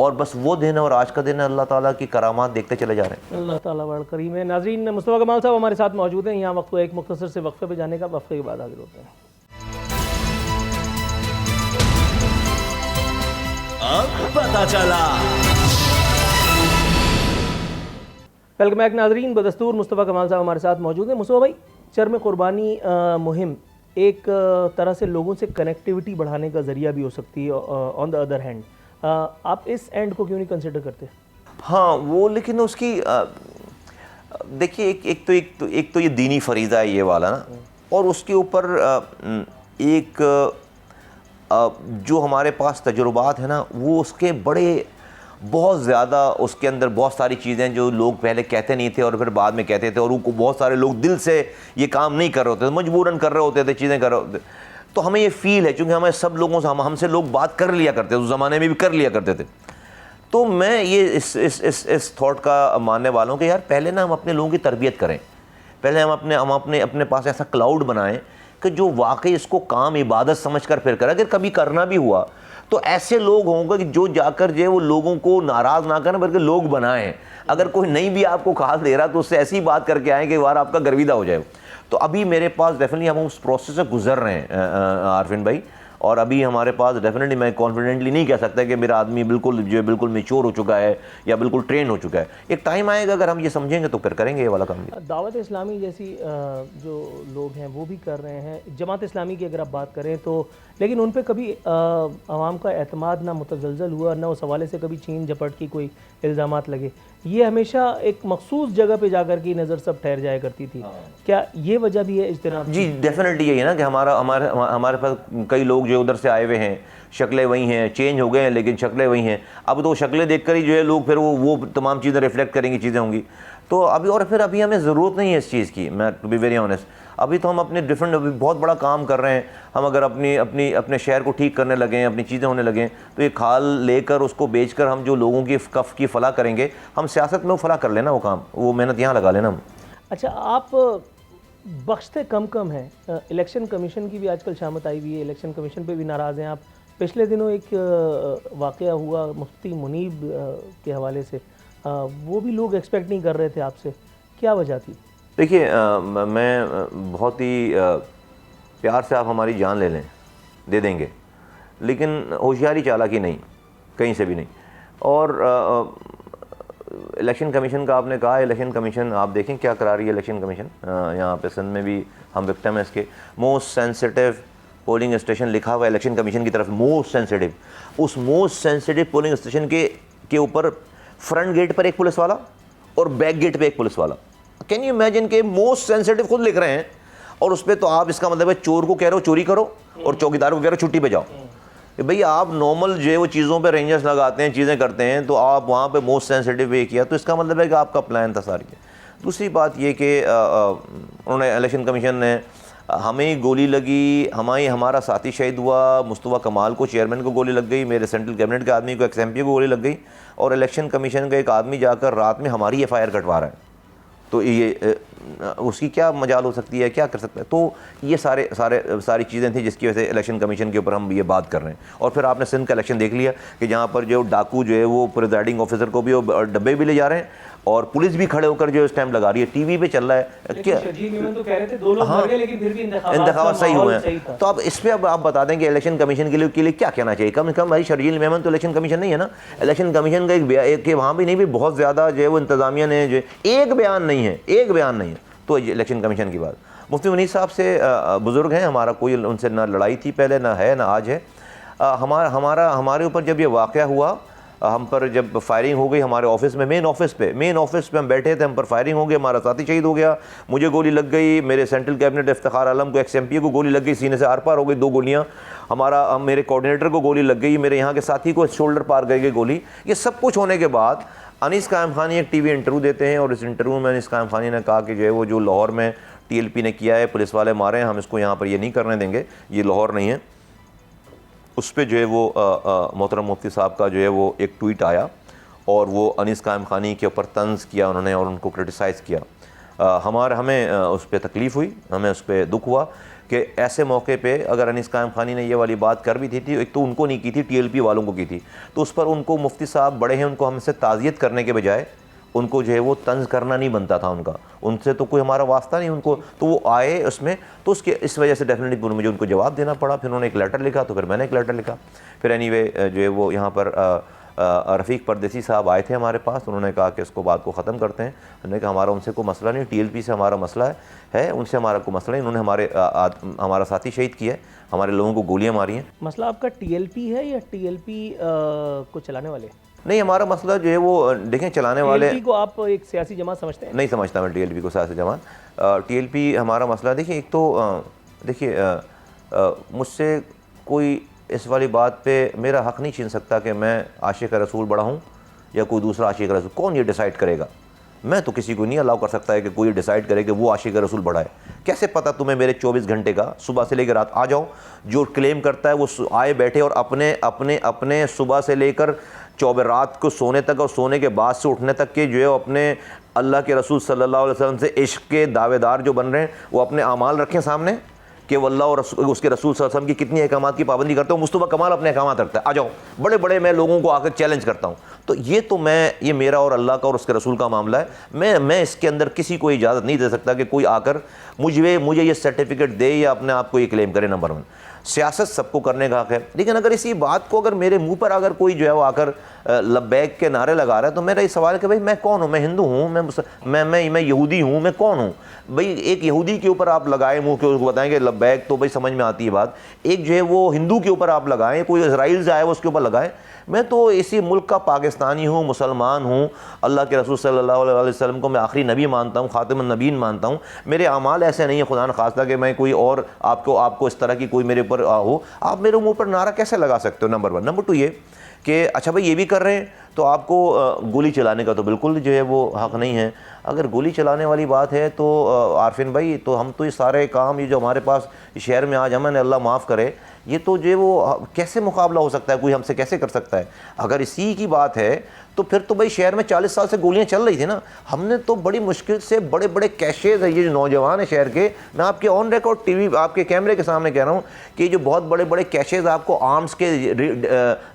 और बस वो दिन है और आज का दिन है, अल्लाह ताला की करामात देखते चले जा रहे हैं। अल्लाह ताला बड़ा करीम है। नाज़रीन, मुस्तफ़ा कमाल साहब हमारे साथ मौजूद हैं। यहाँ वक्त को एक मुख्तसर से वक्फे पे जाने का, वक्फे के बाद हाजिर होते हैं। अब पता चला। वेलकम बैक नाज़रीन, बदस्तूर मुस्तफ़ा कमाल साहब हमारे साथ मौजूद हैं। मुस्तफ़ा भाई, चरम कुर्बानी मुहिम एक तरह से लोगों से कनेक्टिविटी बढ़ाने का ज़रिया भी हो सकती है। ऑन द अदर हैंड आप इस एंड को क्यों नहीं कंसिडर करते? हाँ वो, लेकिन उसकी देखिए एक तो ये दीनी फरीज़ा है ये वाला ना, और उसके ऊपर एक जो हमारे पास तजुर्बात है ना, वो उसके बड़े बहुत ज़्यादा, उसके अंदर बहुत सारी चीज़ें जो लोग पहले कहते नहीं थे और फिर बाद में कहते थे, और उनको बहुत सारे लोग दिल से ये काम नहीं कर रहे होते थे, मजबूरन कर रहे होते थे, चीज़ें कर रहे होते। तो हमें ये फ़ील है, क्योंकि हमें सब लोगों से हमसे लोग बात कर लिया करते थे, उस ज़माने में भी कर लिया करते थे। तो मैं ये इस थॉट का मानने वालों कि यार पहले ना हम अपने लोगों की तरबियत करें, पहले हम अपने पास ऐसा क्लाउड बनाएं कि जो वाकई इसको काम इबादत समझ कर फिर करें। अगर कभी करना भी हुआ तो ऐसे लोग होंगे कि जो जाकर जो वो लोगों को नाराज़ ना करें, बल्कि लोग बनाएं। अगर कोई नहीं भी आपको खास दे रहा तो उससे ऐसी बात करके आएँ कि वार आपका गर्विदा हो जाए। तो अभी मेरे पास डेफिनेटली हम उस प्रोसेस से गुजर रहे हैं आरफिन भाई, और अभी हमारे पास डेफिनेटली मैं कॉन्फिडेंटली नहीं कह सकता कि मेरा आदमी बिल्कुल मैच्योर हो चुका है या बिल्कुल ट्रेन हो चुका है। एक टाइम आएगा, अगर हम ये समझेंगे तो फिर करेंगे ये वाला काम भी। दावत इस्लामी जैसी जो लोग हैं वो भी कर रहे हैं, जमात इस्लामी की अगर आप बात करें तो, लेकिन उन पर कभी आवाम का एतमाद ना मुतज़लज़ल हुआ, ना उस हवाले से कभी छीन झपट की कोई इल्ज़ामात लगे। ये हमेशा एक मखसूस जगह पे जाकर की नज़र सब ठहर जाया करती थी। क्या ये वजह भी है इज्तिनाब? जी डेफिनेटली यही है ना कि हमारे पास कई लोग जो उधर से आए हुए हैं, शक्लें वही हैं, चेंज हो गए हैं लेकिन शक्लें वही हैं। अब तो शक्लें देखकर ही जो है लोग फिर वो तमाम चीज़ें रिफ्लेक्ट करेंगी, चीज़ें होंगी। तो अभी हमें ज़रूरत नहीं है इस चीज़ की, मैं टू बी वेरी ऑनेस्ट। अभी तो हम अपने अभी बहुत बड़ा काम कर रहे हैं। हम अगर अपने शहर को ठीक करने लगें, अपनी चीज़ें होने लगें, तो ये खाल लेकर उसको बेचकर हम जो लोगों की कफ़ की फलाह करेंगे, हम सियासत में वो फलाह कर लेना, वो काम, वो मेहनत यहाँ लगा लेना हम। अच्छा, आप बख्शते कम है। इलेक्शन कमीशन की भी आजकल शामत आई हुई है, इलेक्शन कमीशन पे भी नाराज़ हैं आप। पिछले दिनों एक वाक़या हुआ मुफ्ती मुनीब के हवाले से, वो भी लोग एक्सपेक्ट नहीं कर रहे थे आपसे, क्या वजह थी? देखिए मैं बहुत ही प्यार से आप हमारी जान ले लें, दे देंगे, लेकिन होशियारी चालाकी नहीं, कहीं से भी नहीं। और इलेक्शन कमीशन का आपने कहा, इलेक्शन कमीशन आप देखें क्या करा रही है इलेक्शन कमीशन। यहाँ पे सिंध में भी हम विक्टिम है इसके। मोस्ट सेंसिटिव पोलिंग स्टेशन लिखा हुआ है इलेक्शन कमीशन की तरफ, मोस्ट सेंसिटिव। उस मोस्ट सेंसिटिव पोलिंग स्टेशन के ऊपर फ्रंट गेट पर एक पुलिस वाला और बैक गेट पे एक पुलिस वाला। कैन यू इमेजिन के मोस्ट सेंसिटिव खुद लिख रहे हैं, और उस पर तो आप, इसका मतलब है चोर को कह रहे हो चोरी करो और चौकीदार को कह रहे हो छुट्टी पे जाओ। भैया आप नॉर्मल जो है वो चीज़ों पे रेंजर्स लगाते हैं, चीज़ें करते हैं, तो आप वहाँ पे मोस्ट सेंसिटिव ये किया, तो इसका मतलब है कि आपका प्लान था सारी। दूसरी बात ये कि उन्होंने इलेक्शन कमीशन ने हमें गोली लगी, हमारा साथी शहीद हुआ, मुस्तफ़ा कमाल को, चेयरमैन को गोली लग गई, मेरे सेंट्रल कैबिनेट के आदमी को, एक्स MP को गोली लग गई, और इलेक्शन कमीशन का एक आदमी जाकर रात में हमारी FIR कटवा रहा है। तो ये उसकी क्या मजाल हो सकती है, क्या कर सकता है? तो ये सारी चीज़ें थी जिसकी वजह से इलेक्शन कमीशन के ऊपर हम ये बात कर रहे हैं। और फिर आपने सिंध का इलेक्शन देख लिया कि जहाँ पर जो डाकू जो है वो प्रिजाइडिंग ऑफिसर को भी डब्बे भी ले जा रहे हैं, और पुलिस भी खड़े होकर जो स्टैंप लगा रही है, टीवी पे चल रहा है क्या। शरजील मेमन तो कह रहे थे 2 लोग मर गए, लेकिन फिर भी इंतखाबात सही हुए हैं। तो अब इस पर अब आप बता दें कि इलेक्शन कमीशन के लिए क्या कहना चाहिए। कम से कम भाई शरजील मेमन तो इलेक्शन कमीशन नहीं है ना, इलेक्शन कमीशन का एक के वहाँ भी नहीं, भी बहुत ज़्यादा जो है वो इंतज़ामिया ने जो एक बयान नहीं है तो इलेक्शन कमीशन की बात। मुफ्ती मुनीर साहब से बुज़ुर्ग हैं, हमारा कोई उनसे ना लड़ाई थी पहले, ना है ना आज है। हमारे ऊपर जब ये वाक़या हुआ, हम पर जब फायरिंग हो गई हमारे ऑफिस में, मेन ऑफिस पे हम बैठे थे, हम पर फायरिंग हो गई, हमारा साथी शहीद हो गया, मुझे गोली लग गई, मेरे सेंट्रल कैबिनेट इफ्तिखार आलम को XMPA को गोली लग गई, सीने से आर पार हो गई 2 गोलियां, मेरे कोऑर्डिनेटर को गोली लग गई, मेरे यहाँ के साथी को शोल्डर पार गई गोली। ये सब कुछ होने के बाद अनीस कायम खानी एक टीवी इंटरव्यू देते हैं, और इस इंटरव्यू में अनीस कायम खानी ने कहा कि जो है वो जो लाहौर में TLP ने किया है, पुलिस वाले मारे हैं, हम इसको यहाँ पर ये नहीं करने देंगे, ये लाहौर नहीं है। उस पर जो है वो मोहतरम मुफ्ती साहब का जो है वो एक ट्वीट आया, और वो अनीस कायम खानी के ऊपर तंज़ किया उन्होंने और उनको क्रिटिसाइज़ किया। हमें उस पर तकलीफ़ हुई, हमें उस पर दुख हुआ कि ऐसे मौके पे अगर अनीस कायम खानी ने ये वाली बात कर भी थी, एक तो उनको नहीं की थी, TLP वालों को की थी, तो उस पर उनको मुफ्ती साहब बड़े हैं, उनको हमसे ताज़ियत करने के बजाय उनको जो है वो तंज़ करना नहीं बनता था उनका, उनसे तो कोई हमारा वास्ता नहीं उनको, तो वो आए उसमें, तो उसके इस वजह से डेफिनेटली मुझे उनको जवाब देना पड़ा। फिर उन्होंने एक लेटर लिखा, तो फिर मैंने एक लेटर लिखा। फिर एनीवे जो है वो यहाँ पर रफ़ीक परदेसी साहब आए थे हमारे पास, उन्होंने कहा कि इसको बात को ख़त्म करते हैं। उन्होंने कहा हमारा उनसे कोई मसला नहीं, TLP से हमारा मसला है, उनसे हमारा कोई मसला नहीं। उन्होंने हमारा साथी शहीद किया है, हमारे लोगों को गोलियाँ मारी हैं। मसला आपका TLP है या TLP को चलाने वाले? नहीं, हमारा मसला जो है वो देखें, चलाने वाले TLP को आप एक सियासी जमात समझते हैं? नहीं समझता मैं TLP को सियासी जमात। TLP हमारा मसला, देखिए एक तो देखिए मुझसे कोई इस वाली बात पे मेरा हक़ नहीं छीन सकता कि मैं आशिक़ रसूल बड़ा हूँ या कोई दूसरा आशिक़ रसूल। कौन ये डिसाइड करेगा? मैं तो किसी को नहीं अलाउ कर सकता है कि कोई डिसाइड करे कि वो आशिक़ रसूल बड़ा है। कैसे पता तुम्हें मेरे 24 घंटे का, सुबह से लेकर रात? आ जाओ, जो क्लेम करता है वो आए बैठे और अपने सुबह से लेकर 24 रात को सोने तक और सोने के बाद से उठने तक के जो है अपने अल्लाह के रसूल सल्लल्लाहु अलैहि वसल्लम से इश्क के दावेदार जो बन रहे हैं, वो अपने अमाल रखें सामने कि वो अल्लाह और उसके रसूल सल्लल्लाहु अलैहि वसल्लम की कितनी अहकामात की पाबंदी करते हो। मुस्तफ़ा कमाल अपने अहकामात रखता है, आ जाओ, बड़े बड़े मैं लोगों को आकर चैलेंज करता हूँ। तो ये मेरा और अल्लाह का और उसके रसूल का मामला है। मैं इसके अंदर किसी को इजाज़त नहीं दे सकता कि कोई आकर मुझे ये सर्टिफिकेट दे या अपने आप को ये क्लेम करे। नंबर 1, सियासत सबको करने का हक़ है, लेकिन अगर इसी बात को अगर मेरे मुंह पर अगर कोई जो है वो आकर लब्बैक के नारे लगा रहा है, तो मेरा ये सवाल है कि भाई मैं कौन हूँ? मैं हिंदू हूँ, मैं यहूदी हूँ, मैं कौन हूँ? भाई एक यहूदी के ऊपर आप लगाए मुँह के, उसको बताएंगे लब्बैक, तो भाई समझ में आती है बात। एक जो है वो हिंदू के ऊपर आप लगाएं, कोई इजराइल से आए वो उसके ऊपर लगाए। मैं तो इसी मुल्क का पाकिस्तानी हूँ, मुसलमान हूँ, अल्लाह के रसूल सल्लल्लाहु अलैहि वसल्लम को मैं आखिरी नबी मानता हूँ, ख़ातिमुन नबीन मानता हूँ। मेरे अमाल ऐसे नहीं है खुदा न खास्ता कि मैं कोई और आपको इस तरह की कोई मेरे ऊपर हो। आप मेरे मुंह पर नारा कैसे लगा सकते हो? नंबर 1। नंबर 2 ये कि अच्छा भाई ये भी कर रहे हैं तो आपको गोली चलाने का तो बिल्कुल जो है वो हक़ नहीं है। अगर गोली चलाने वाली बात है तो आरफिन भाई, तो हम तो ये सारे काम ये जो हमारे पास शहर में आज अमन, अल्लाह माफ़ करे, ये तो जो वो कैसे मुकाबला हो सकता है, कोई हमसे कैसे कर सकता है? अगर इसी की बात है तो फिर तो भाई शहर में 40 साल से गोलियां चल रही थी ना। हमने तो बड़ी मुश्किल से बड़े बड़े कैशेज़ है, ये जो नौजवान है शहर के, मैं आपके ऑन रिकॉर्ड टीवी आपके कैमरे के सामने कह रहा हूँ कि जो बहुत बड़े बड़े कैशेज़ आपको आर्म्स के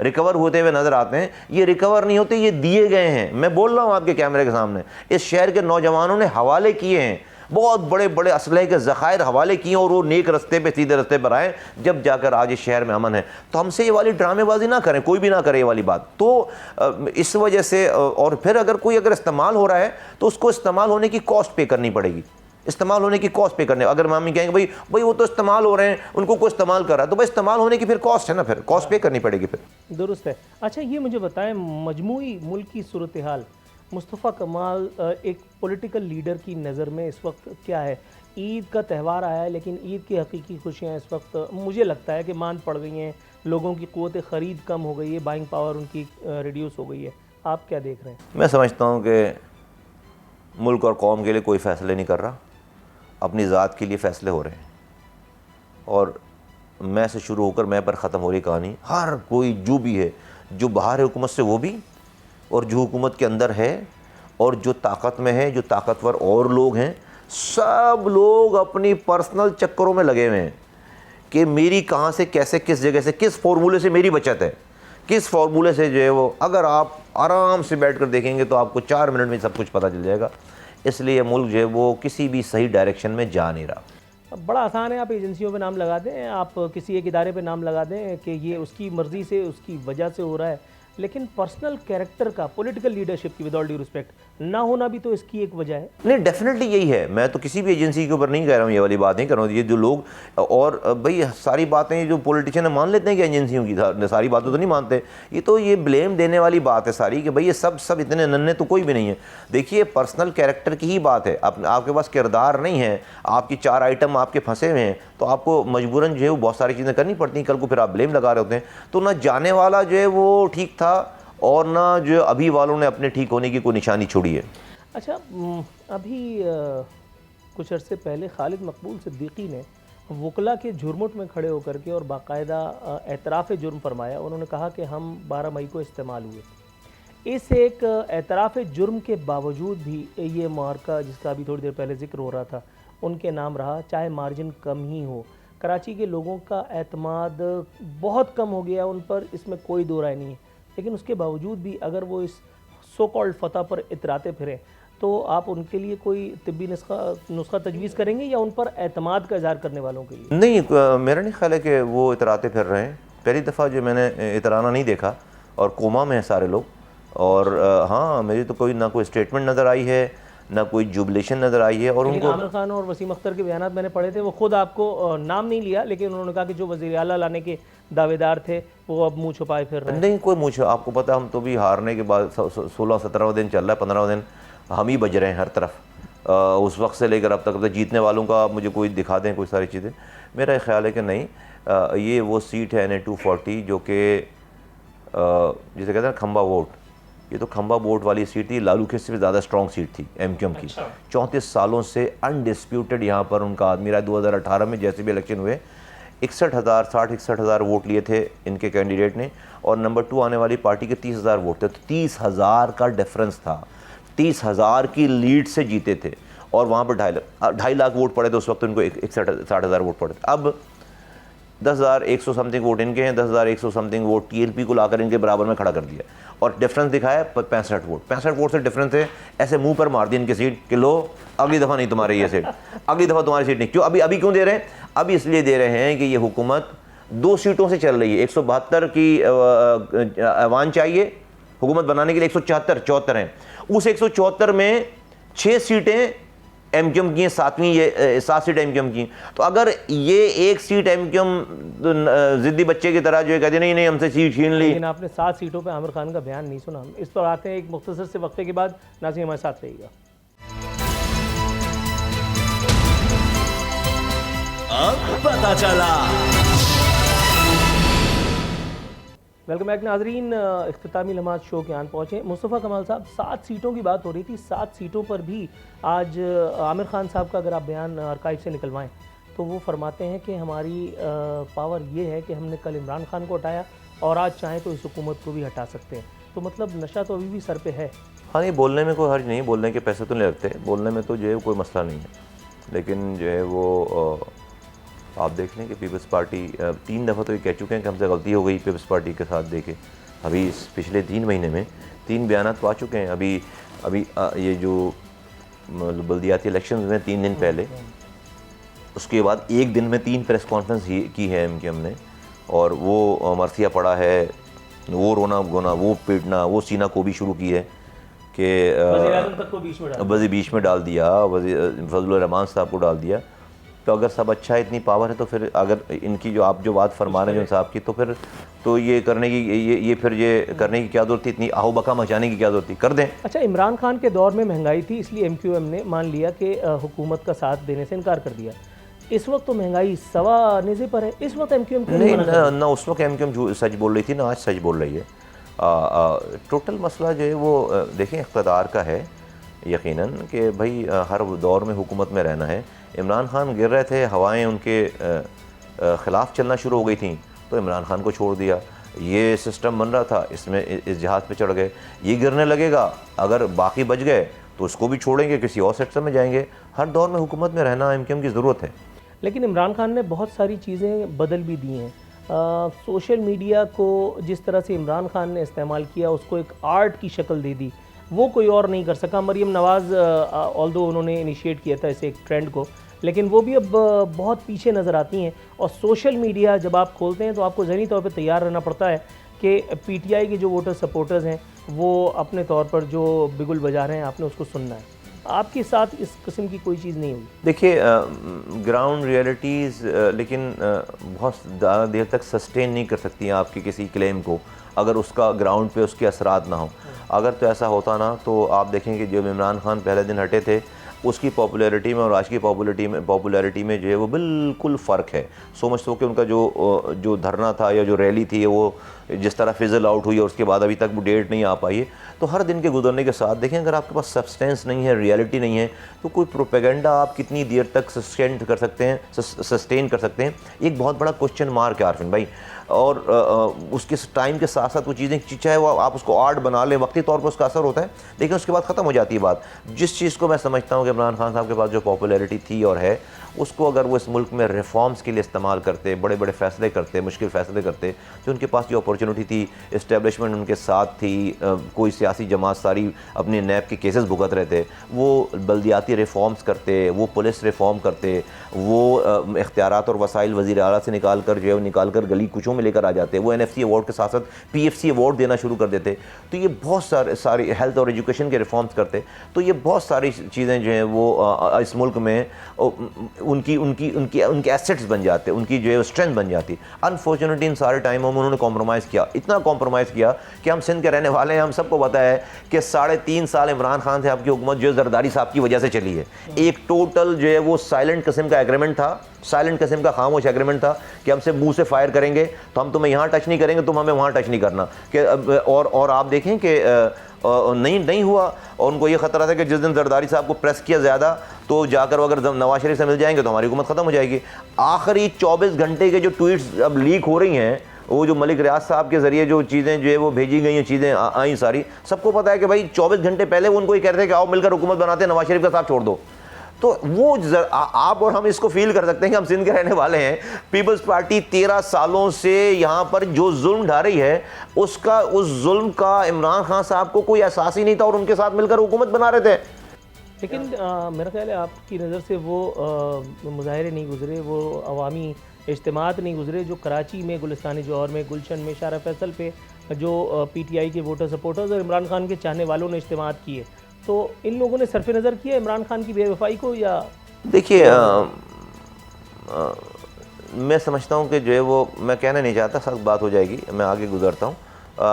रिकवर होते हुए नज़र आते हैं, ये रिकवर नहीं होते, ये दिए गए हैं। मैं बोल रहा हूँ आपके कैमरे के सामने, इस शहर के नौजवानों ने हवाले किए हैं, बहुत बड़े बड़े असलहे के ज़खायर हवाले किए और वो नेक रस्ते पे, सीधे रस्ते पर आए, जब जाकर आज इस शहर में अमन है। तो हमसे ये वाली ड्रामेबाजी ना करें, कोई भी ना करे ये वाली बात। तो इस वजह से, और फिर अगर कोई इस्तेमाल हो रहा है तो उसको इस्तेमाल होने की कॉस्ट पे करनी पड़ेगी, इस्तेमाल होने की कॉस्ट पे करने। अगर मामी कहेंगे भाई वो तो इस्तेमाल हो रहे हैं, उनको कोई इस्तेमाल कर रहा है, तो भाई इस्तेमाल होने की फिर कॉस्ट है ना, फिर कॉस्ट पे करनी पड़ेगी फिर। दुरुस्त है। अच्छा ये मुझे बताएं, मजमूई मुल्क की सूरत हाल, मुस्तफ़ा कमाल एक पॉलिटिकल लीडर की नज़र में इस वक्त क्या है? ईद का त्यौहार आया है, लेकिन ईद की हकीकी खुशियाँ इस वक्त मुझे लगता है कि मांद पड़ गई हैं, लोगों की क़ुव्वत ख़रीद कम हो गई है, बाइंग पावर उनकी रिड्यूस हो गई है। आप क्या देख रहे हैं? मैं समझता हूँ कि मुल्क और कौम के लिए कोई फ़ैसले नहीं कर रहा, अपनी ज़ात के लिए फ़ैसले हो रहे हैं, और मैं से शुरू होकर मैं पर ख़त्म हो रही कहानी। हर कोई जो भी है, जो बाहर है हुकूमत से वो भी, और जो हुकूमत के अंदर है, और जो ताकत में है, जो ताकतवर और लोग हैं, सब लोग अपनी पर्सनल चक्करों में लगे हुए हैं कि मेरी कहाँ से, कैसे, किस जगह से, किस फॉर्मूले से मेरी बचत है, किस फार्मूले से जो है वो, अगर आप आराम से बैठ कर देखेंगे तो आपको 4 मिनट में सब कुछ पता चल जाएगा। इसलिए मुल्क जो है वो किसी भी सही डायरेक्शन में जा नहीं रहा। अब बड़ा आसान है, आप एजेंसियों पे नाम लगा दें, आप किसी एक इदारे पे नाम लगा दें कि ये उसकी मर्ज़ी से, उसकी वजह से हो रहा है, लेकिन पर्सनल कैरेक्टर का, पॉलिटिकल लीडरशिप की विद ऑल ड्यू रिस्पेक्ट ना होना भी तो इसकी एक वजह है। नहीं, डेफिनेटली यही है। मैं तो किसी भी एजेंसी के ऊपर नहीं कह रहा हूँ, ये वाली बात नहीं कर रहा हूँ। ये जो लोग, और भाई सारी बातें जो पॉलिटिशियन मान लेते हैं कि एजेंसियों की सारी बातें तो नहीं मानते। ये तो ये ब्लेम देने वाली बात है सारी कि भाई ये सब इतने नन्हे तो कोई भी नहीं है। देखिए, पर्सनल कैरेक्टर की ही बात है। आपके पास किरदार नहीं है, आपकी 4 आइटम आपके फंसे हुए हैं, तो आपको मजबूरन जो है वो बहुत सारी चीज़ें करनी पड़ती हैं। कल को फिर आप ब्लेम लगा रहे होते हैं। तो ना जाने वाला जो है वो ठीक था, और ना जो अभी वालों ने अपने ठीक होने की कोई निशानी छोड़ी है। अच्छा, अभी कुछ अरसे पहले खालिद मकबूल सिद्दीकी ने वकला के झुरमुट में खड़े होकर के और बाकायदा एतराफ़ जुर्म फरमाया। उन्होंने कहा कि हम 12 मई को इस्तेमाल हुए। इस एक एतराफ़ जुर्म के बावजूद भी ये मार्का, जिसका अभी थोड़ी देर पहले जिक्र हो रहा था, उनके नाम रहा, चाहे मार्जिन कम ही हो। कराची के लोगों का एतमाद बहुत कम हो गया उन पर, इसमें कोई दो राय नहीं है। लेकिन उसके बावजूद भी अगर वो इस सो कॉल्ड फतह पर इतराते फिरें, तो आप उनके लिए कोई तिब्बी नुस्खा तजवीज़ करेंगे या उन पर एतमाद का इज़हार करने वालों के लिए? नहीं, मेरा नहीं ख्याल है कि वो इतराते फिर रहे हैं। पहली दफ़ा जो मैंने इतराना नहीं देखा, और कोमा में हैं सारे लोग। और हाँ, मेरी तो ना कोई स्टेटमेंट नज़र आई है, ना कोई जुबलेशन नज़र आई है। और उनको आमिर खान और वसीम अख्तर के बयान मैंने पढ़े थे, वो खुद आपको नाम नहीं लिया, लेकिन उन्होंने कहा कि जो वज़ीर आला लाने के दावेदार थे वो अब मुँह छुपाए फिर रहे हैं। नहीं, कोई मुझे, आपको पता, हम तो भी हारने के बाद 16-17वां दिन चल रहा है, 15वां दिन हम ही बज रहे हैं हर तरफ। उस वक्त से लेकर अब तक जीतने वालों का मुझे कोई दिखा दें कोई सारी चीज़ें। मेरा ख्याल है कि नहीं, ये वो सीट है NA 240 जो कि जिसे कहते हैं खंबा वोट, ये तो खंबा वोट वाली सीट थी। लालू के से ज़्यादा स्ट्रॉन्ग सीट थी MQM की। 34 सालों से अनडिस्प्यूटेड यहाँ पर उनका आदमी रहा। 2018 में जैसे भी इलेक्शन हुए 61,000 वोट लिए थे इनके कैंडिडेट ने, और नंबर 2 आने वाली पार्टी के 30,000 वोट थे। तो 30,000 का डिफरेंस था, 30,000 की लीड से जीते थे। और वहाँ पर 2.5 लाख वोट पड़े थे उस वक्त, उनको 60,000 वोट पड़े थे। अब 10,100 समथिंग वोट इनके हैं, 10,100 समथिंग वोट TLP को लाकर इनके बराबर में खड़ा कर दिया, और डिफरेंस दिखाया 65 वोट। 65 वोट से डिफरेंस है, ऐसे मुंह पर मार दी इनकी सीट कि लो अगली दफ़ा नहीं तुम्हारी ये सीट, अगली दफ़ा तुम्हारी सीट नहीं। क्यों अभी क्यों दे रहे हैं? अभी इसलिए दे रहे हैं कि ये हुकूमत 2 सीटों से चल रही है। 172 की ऐवान चाहिए हुकूमत बनाने के लिए, 174 हैं। उस 174 में 6 सीटें MQM की हैं, 7वीं ये 7 सीट MQM की। तो अगर ये 1 सीट MQM ज़िद्दी बच्चे की तरह जो है कहते नहीं हमसे सीट छीन ली। लेकिन आपने 7 सीटों पे आमिर खान का बयान नहीं सुना। इस पर आते हैं एक मुख्तसर से वक्फे के बाद। नाज़रीन हमारे साथ रहिएगा। अब पता चला। वेलकम बैक नाजरीन, इख्तितामी लम्हात शो के आन पहुँचे। मुस्तफ़ा कमाल साहब, 7 सीटों की बात हो रही थी, 7 सीटों पर भी आज आमिर खान साहब का अगर आप बयान आर्काइव से निकलवाएं तो वो फरमाते हैं कि हमारी पावर ये है कि हमने कल इमरान खान को हटाया और आज चाहें तो इस हुकूमत को भी हटा सकते हैं। तो मतलब नशा तो अभी भी सर पे है। हाँ, नहीं, बोलने में कोई हर्ज नहीं, बोलने के पैसे तो नहीं लगते, बोलने में तो जो है कोई मसला नहीं है। लेकिन जो है वो आप देख लें कि पीपल्स पार्टी 3 दफ़ा तो ये कह चुके हैं कि हमसे गलती हो गई पीपल्स पार्टी के साथ देके। अभी इस पिछले 3 महीने में 3 बयान तो आ चुके हैं। अभी ये जो बल्दियाती इलेक्शन में 3 दिन पहले, उसके बाद 1 दिन में 3 प्रेस कॉन्फ्रेंस की है MQM ने, और वो मरसिया पड़ा है, वो रोना गोना, वो पीटना, वो सीना को भी शुरू की है कि वज़ीर बीच में डाल दिया, फजलुर रहमान साहब को डाल दिया। तो अगर सब अच्छा है, इतनी पावर है, तो फिर अगर इनकी जो आप जो बात फरमा रहे हैं साहब की, तो फिर तो ये करने की ये फिर ये करने की क्या ज़रूरत थी, इतनी आहो बका मचाने की क्या ज़रूरत थी, कर दें। अच्छा, इमरान खान के दौर में महंगाई थी, इसलिए MQM ने मान लिया कि हुकूमत का साथ देने से इनकार कर दिया। इस वक्त तो महंगाई सवा नेज़े पर है, इस वक्त MQM नहीं ना उस वक्त MQM सच बोल रही थी, ना आज सच बोल रही है। टोटल मसला जो है वो देखें इक़्तिदार का है यकीनन, कि भाई हर दौर में हुकूमत में रहना है। इमरान खान गिर रहे थे, हवाएं उनके ख़िलाफ़ चलना शुरू हो गई थी, तो इमरान खान को छोड़ दिया। ये सिस्टम बन रहा था, इसमें इस जहाज़ पे चढ़ गए, ये गिरने लगेगा, अगर बाकी बच गए तो उसको भी छोड़ेंगे, किसी और सेक्टर में जाएंगे। हर दौर में हुकूमत में रहना MQM की ज़रूरत है। लेकिन इमरान खान ने बहुत सारी चीज़ें बदल भी दी हैं। सोशल मीडिया को जिस तरह से इमरान खान ने इस्तेमाल किया, उसको एक आर्ट की शक्ल दे दी, वो कोई और नहीं कर सका। मरीम नवाज़ ऑल्दो उन्होंने इनिशिएट किया था इसे एक ट्रेंड को, लेकिन वो भी अब बहुत पीछे नज़र आती हैं। और सोशल मीडिया जब आप खोलते हैं तो आपको ज़हनी तौर पे तैयार रहना पड़ता है कि पीटीआई के जो वोटर सपोर्टर्स हैं वो अपने तौर पर जो बिगुल बजा रहे हैं, आपने उसको सुनना है। आपके साथ इस किस्म की कोई चीज़ नहीं हुई? देखिए, ग्राउंड रियलिटीज़ लेकिन बहुत ज़्यादा देर तक सस्टेन नहीं कर सकती हैं आपकी किसी क्लेम को, अगर उसका ग्राउंड पे उसके असरात ना हो। अगर तो ऐसा होता ना, तो आप देखेंगे जब इमरान खान पहले दिन हटे थे, उसकी पॉपुलैरिटी में और आज की पॉपुलैरिटी में जो है वो बिल्कुल फ़र्क है। सो मच तो कि उनका जो धरना था या जो रैली थी वो जिस तरह फिज़ल आउट हुई और उसके बाद अभी तक वो डेट नहीं आ पाई है। तो हर दिन के गुजरने के साथ देखें, अगर आपके पास सब्सटेंस नहीं है, रियलिटी नहीं है, तो कोई प्रोपेगेंडा आप कितनी देर तक सस्टेन कर सकते हैं, एक बहुत बड़ा क्वेश्चन मार्क है आरफिन भाई। और उसके टाइम के साथ साथ वो चीज़ें, चाहे वो आप उसको आर्ट बना लें, वक्ती तौर पर उसका असर होता है, लेकिन उसके बाद ख़त्म हो जाती है बात। जिस चीज़ को मैं समझता हूँ कि इमरान खान साहब के पास जो पॉपुलैरिटी थी और है, उसको अगर वो इस मुल्क में रिफॉर्म्स के लिए इस्तेमाल करते, बड़े बड़े फ़ैसले करते, मुश्किल फ़ैसले करते, जो उनके पास जो अपॉर्चुनिटी थी, इस्टेब्लिशमेंट उनके साथ थी, कोई सियासी जमात सारी अपने नैब के केसेस भुगत रहे थे, वो बल्दियाती रिफॉर्म्स करते, वो पुलिस रिफॉर्म करते, वो इख्तियारात और वसाइल वज़ीर आला से निकाल कर गली कुचों में लेकर आ जाते, वो NFC अवार्ड के साथ साथ PFC अवार्ड देना शुरू कर देते। तो ये बहुत सारी हेल्थ और एजुकेशन के रिफॉर्म्स करते। तो ये बहुत सारी चीज़ें जो हैं वो इस मुल्क में उनके एसेट्स बन जाते, उनकी जो है स्ट्रेंथ बन जाती। अनफॉर्चुनेटली इन सारे टाइमों में उन्होंने कॉम्प्रोमाइज़ किया, इतना कॉम्प्रोमाइज़ किया कि हम सिंध के रहने वाले हैं, हम सबको पता है कि 3.5 साल इमरान खान से आपकी हुकूमत जो जरदारी साहब की वजह से चली है। एक टोटल जो है वो साइलेंट किस्म का एग्रीमेंट था, साइलेंट किस्म का खामोश एग्रीमेंट था कि हमसे मुंह से फायर करेंगे तो हम तुम्हें यहाँ टच नहीं करेंगे, तुम हमें वहाँ टच नहीं करना। कि और आप देखें कि नहीं हुआ। और उनको ये ख़तरा था कि जिस दिन जरदारी साहब को प्रेस किया ज़्यादा तो जाकर अगर नवाज शरीफ से मिल जाएंगे तो हमारी हुकूमत ख़त्म हो जाएगी। आखिरी 24 घंटे के जो ट्वीट्स अब लीक हो रही हैं, वो जो मलिक रियाज साहब के ज़रिए जो चीज़ें जो है वो भेजी गई हैं, चीज़ें आई सारी, सबको पता है कि भाई 24 घंटे पहले वो उनको ये कह रहे थे कि आओ मिलकर हुकूमत बनाते हैं, नवाज शरीफ का साथ छोड़ दो। तो वो आप और हम इसको फील कर सकते हैं कि हम सिंध के रहने वाले हैं। पीपल्स पार्टी 13 सालों से यहाँ पर जो जुल्म ढा रही है, उस जुल्म का इमरान खान साहब को कोई एहसास ही नहीं था और उनके साथ मिलकर हुकूमत बना रहे थे। लेकिन मेरा ख्याल है आपकी नज़र से वो मुजाहरे नहीं गुजरे, वो अवामी इज्तिमात नहीं गुजरे जो कराची में, गुलिस्तानी जौहर में, गुलशन में, शारा फैसल पे जो PTI के वोटर सपोर्टर्स और इमरान खान के चाहने वालों ने इज्तिमात किए। तो इन लोगों ने सरफ नज़र किया इमरान खान की बेवफाई को? या देखिए, मैं समझता हूँ कि जो है वो, मैं कहना नहीं चाहता, सख्त बात हो जाएगी, मैं आगे गुजरता हूँ।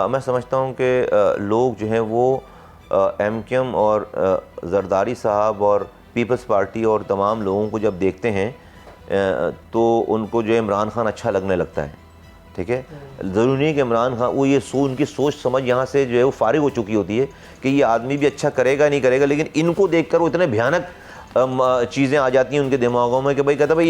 मैं समझता हूँ कि लोग जो हैं वो MQM और जरदारी साहब और पीपल्स पार्टी और तमाम लोगों को जब देखते हैं तो उनको जो है इमरान खान अच्छा लगने लगता है। ठीक है, ज़रूरी नहीं कि इमरान खान वो उनकी सोच समझ यहाँ से जो है वो फारिग हो चुकी होती है कि ये आदमी भी अच्छा करेगा नहीं करेगा, लेकिन इनको देखकर वो इतने भयानक चीज़ें आ जाती हैं उनके दिमागों में कि भाई कहता भाई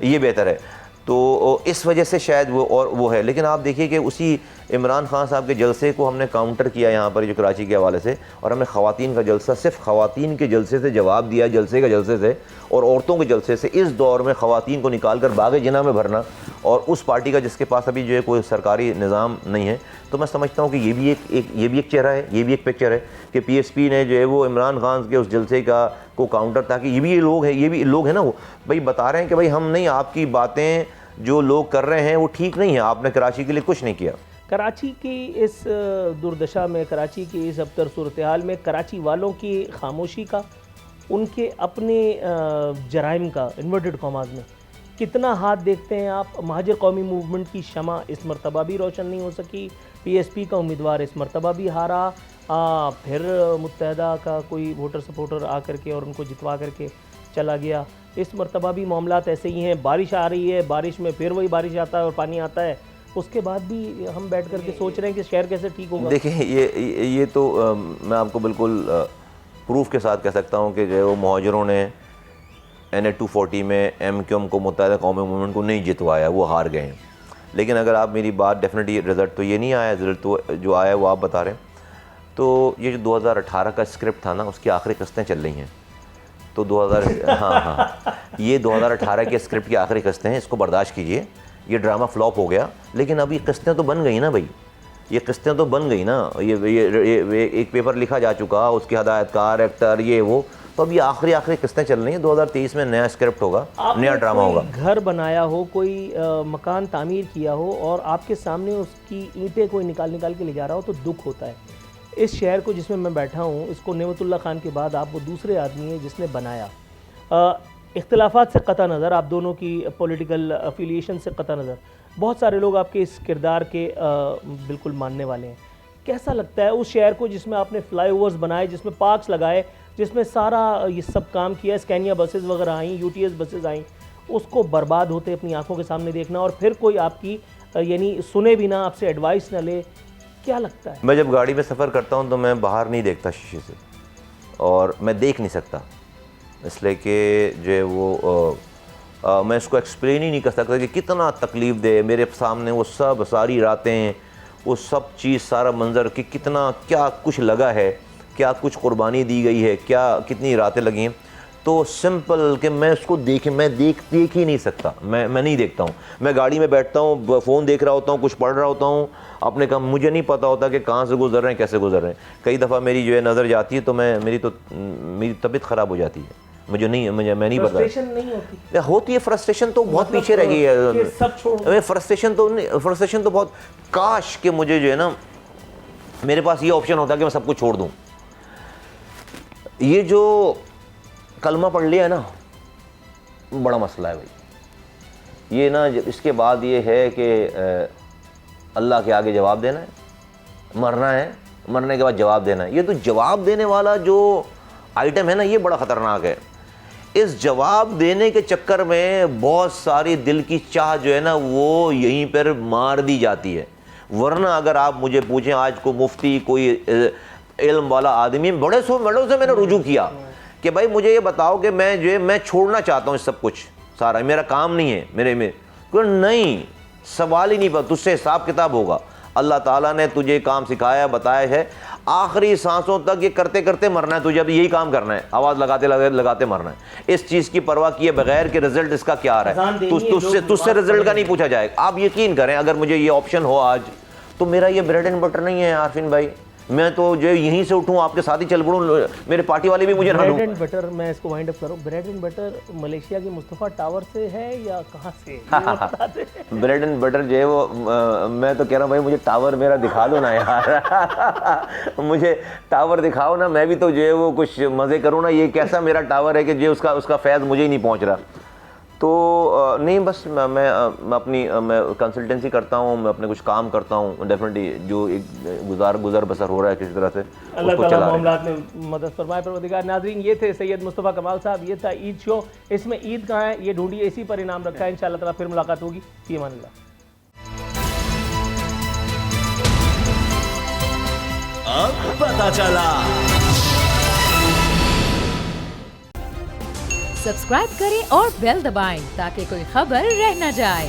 ये बेहतर है। तो इस वजह से शायद वो है। लेकिन आप देखिए कि उसी इमरान खान साहब के जलसे को हमने काउंटर किया यहाँ पर जो कराची के हवाले से, और हमने ख़वातीन का जलसा, सिर्फ ख़वातीन के जलसे से जवाब दिया, जलसे से, और औरतों के जलसे से। इस दौर में ख़वातीन को निकाल कर बाग़े जिना में भरना, और उस पार्टी का जिसके पास अभी जो है कोई सरकारी निज़ाम नहीं है, तो मैं समझता हूँ कि ये भी एक चेहरा है, ये भी एक पिक्चर है कि PSP ने जो है वो इमरान खान के उस जलसे को काउंटर, ताकि ये भी लोग हैं ना, वो भाई बता रहे हैं कि भाई हम नहीं, आपकी बातें जो लोग कर रहे हैं वो ठीक नहीं है, आपने कराची के लिए कुछ नहीं किया। कराची की इस दुर्दशा में, कराची की इस अबतर सूरत हाल में, कराची वालों की खामोशी का, उनके अपने जराइम का, इन्वर्टेड कॉमास में, कितना हाथ देखते हैं आप? महाजिर कौमी मूवमेंट की शमा इस मरतबा भी रोशन नहीं हो सकी, PSP का उम्मीदवार इस मरतबा भी हारा, फिर मुत्तहदा का कोई वोटर सपोर्टर आकर के और उनको जितवा करके चला गया। इस मरतबा भी मामलात ऐसे ही हैं, बारिश आ रही है, बारिश में फिर वही बारिश आता है और पानी आता है, उसके बाद भी हम बैठ कर के सोच रहे हैं कि शहर कैसे ठीक होगा। देखिए, ये तो मैं आपको बिल्कुल प्रूफ के साथ कह सकता हूँ कि जो है वो मुहाजिरों ने NA 240 में MQM को, मुत्तहदा कौमी मूवमेंट को नहीं जितवाया, वो हार गए हैं। लेकिन अगर आप मेरी बात, डेफिनेटली रिज़ल्ट तो ये नहीं आया, रिज़ल्ट तो जो आया वो आप बता रहे हैं। तो ये जो 2018 का स्क्रिप्ट था ना, उसकी आखिरी किस्तें चल रही हैं। तो 2018 की स्क्रिप्ट की आखिरी किस्तें हैं, इसको बर्दाश्त कीजिए ये ड्रामा फ्लॉप हो गया, लेकिन अब ये किस्तें तो बन गई ना भाई, ये किस्तें तो बन गई ना। ये एक पेपर लिखा जा चुका, उसके हदायतकार, एक्टर, ये वो, तो अब ये आखिरी किस्तें चल रही हैं। 2023 में नया स्क्रिप्ट होगा, नया ड्रामा होगा। घर बनाया हो, कोई मकान तामीर किया हो और आपके सामने उसकी ईंटें कोई निकाल के ले जा रहा हो तो दुख होता है। इस शहर को जिसमें मैं बैठा हूँ, इसको नेमतुल्लाह खान के बाद आप वो दूसरे आदमी हैं जिसने बनाया। इख्तिलाफात से कता नज़र, आप दोनों की पॉलिटिकल अफिलिएशन से कता नज़र, बहुत सारे लोग आपके इस किरदार के बिल्कुल मानने वाले हैं। कैसा लगता है उस शहर को जिसमें आपने फ्लाईओवर्स बनाए, जिसमें पार्क्स लगाए, जिसमें सारा ये सब काम किया, स्कैनिया बसेस वगैरह आई, यूटीएस बसेस आई, उसको बर्बाद होते अपनी आंखों के सामने देखना और फिर कोई आपकी यानी सुने भी ना, आपसे एडवाइस ना ले, क्या लगता है? मैं जब गाड़ी में सफ़र करता हूँ तो मैं बाहर नहीं देखता शीशे से, और मैं देख नहीं सकता, इसलिए कि जो है वो मैं इसको एक्सप्लेन ही नहीं कर सकता कि कितना तकलीफ़ दे। मेरे सामने वो सब सारी रातें, वो सब चीज़, सारा मंज़र कि कितना क्या कुछ लगा है, क्या कुछ कुर्बानी दी गई है, क्या कितनी रातें लगी हैं। तो सिंपल कि मैं उसको देख ही नहीं सकता, मैं नहीं देखता हूँ। मैं गाड़ी में बैठता हूँ, फ़ोन देख रहा होता हूँ, कुछ पढ़ रहा होता हूँ, अपने काम, मुझे नहीं पता होता कि कहाँ से गुजर रहे हैं, कैसे गुजर रहे हैं। कई दफ़ा मेरी जो है नज़र जाती है तो मेरी तबीयत ख़राब हो जाती है, मैं नहीं पता। फ्रस्ट्रेशन नहीं होती है फ्रस्ट्रेशन तो बहुत पीछे रह गई है। सब छोड़, फ्रस्ट्रेशन तो बहुत, काश कि मुझे जो है ना मेरे पास ये ऑप्शन होता कि मैं सब कुछ छोड़ दूँ। ये जो कलमा पढ़ लिया है ना, बड़ा मसला है भाई। ये ना इसके बाद ये है कि अल्लाह के आगे जवाब देना है, मरना है, मरने के बाद जवाब देना है। ये तो जवाब देने वाला जो आइटम है ना, ये बड़ा ख़तरनाक है। इस जवाब देने के चक्कर में बहुत सारी दिल की चाह जो है ना वो यहीं पर मार दी जाती है। वरना अगर आप मुझे पूछें, आज को मुफ्ती कोई इल्म वाला आदमी, बड़े से मैंने रुजू किया कि भाई मुझे ये बताओ कि मैं छोड़ना चाहता हूँ सब कुछ, सारा मेरा काम नहीं है, मेरे में कोई नहीं, सवाल ही नहीं पर तुझसे हिसाब किताब होगा। अल्लाह ताला ने तुझे काम सिखाया, बताया है, आखिरी सांसों तक ये करते करते मरना है तुझे, अब यही काम करना है, आवाज़ लगाते मरना है। इस चीज़ की परवाह किए बगैर कि रिजल्ट इसका क्या आ रहा है, तुझसे रिजल्ट का नहीं पूछा जाएगा। आप यकीन करें, अगर मुझे ये ऑप्शन हो आज, तो मेरा ये ब्रेड एंड बटर नहीं है आरफिन भाई। मैं तो जो यहीं से उठूं, आपके साथ ही चल पड़ूं, मेरे पार्टी वाले भी मुझे ना लूं। ब्रेड एंड बटर, मैं इसको वाइंड अप करूं, ब्रेड एंड बटर मलेशिया के मुस्तफ़ा टावर से है या कहाँ से? ब्रेड एंड बटर जो है वो मैं तो कह रहा हूँ भाई, मुझे टावर मेरा दिखा दो ना यार मुझे टावर दिखाओ ना, मैं भी तो जो है वो कुछ मज़े करूँ ना। ये कैसा मेरा टावर है कि जो उसका फैज़ मुझे ही नहीं पहुँच रहा। तो नहीं, बस मैं कंसल्टेंसी करता हूँ, मैं अपने कुछ काम करता हूँ, डेफिनेटली जो एक गुजर बसर हो रहा है किसी तरह से, अल्लाह ताला मामलात में मदद फरमाए परवरदिगार। नाज़रीन, ये थे सैयद मुस्तफ़ा कमाल साहब, ये था ईद शो। इसमें ईद कहाँ है ये ढूंढिए, इसी पर इनाम रखा है। इंशाअल्लाह ताला फिर मुलाकात होगी। फी अमानिल्लाह। अब पता चला। सब्सक्राइब करें और बेल दबाएं ताकि कोई खबर रह न जाए।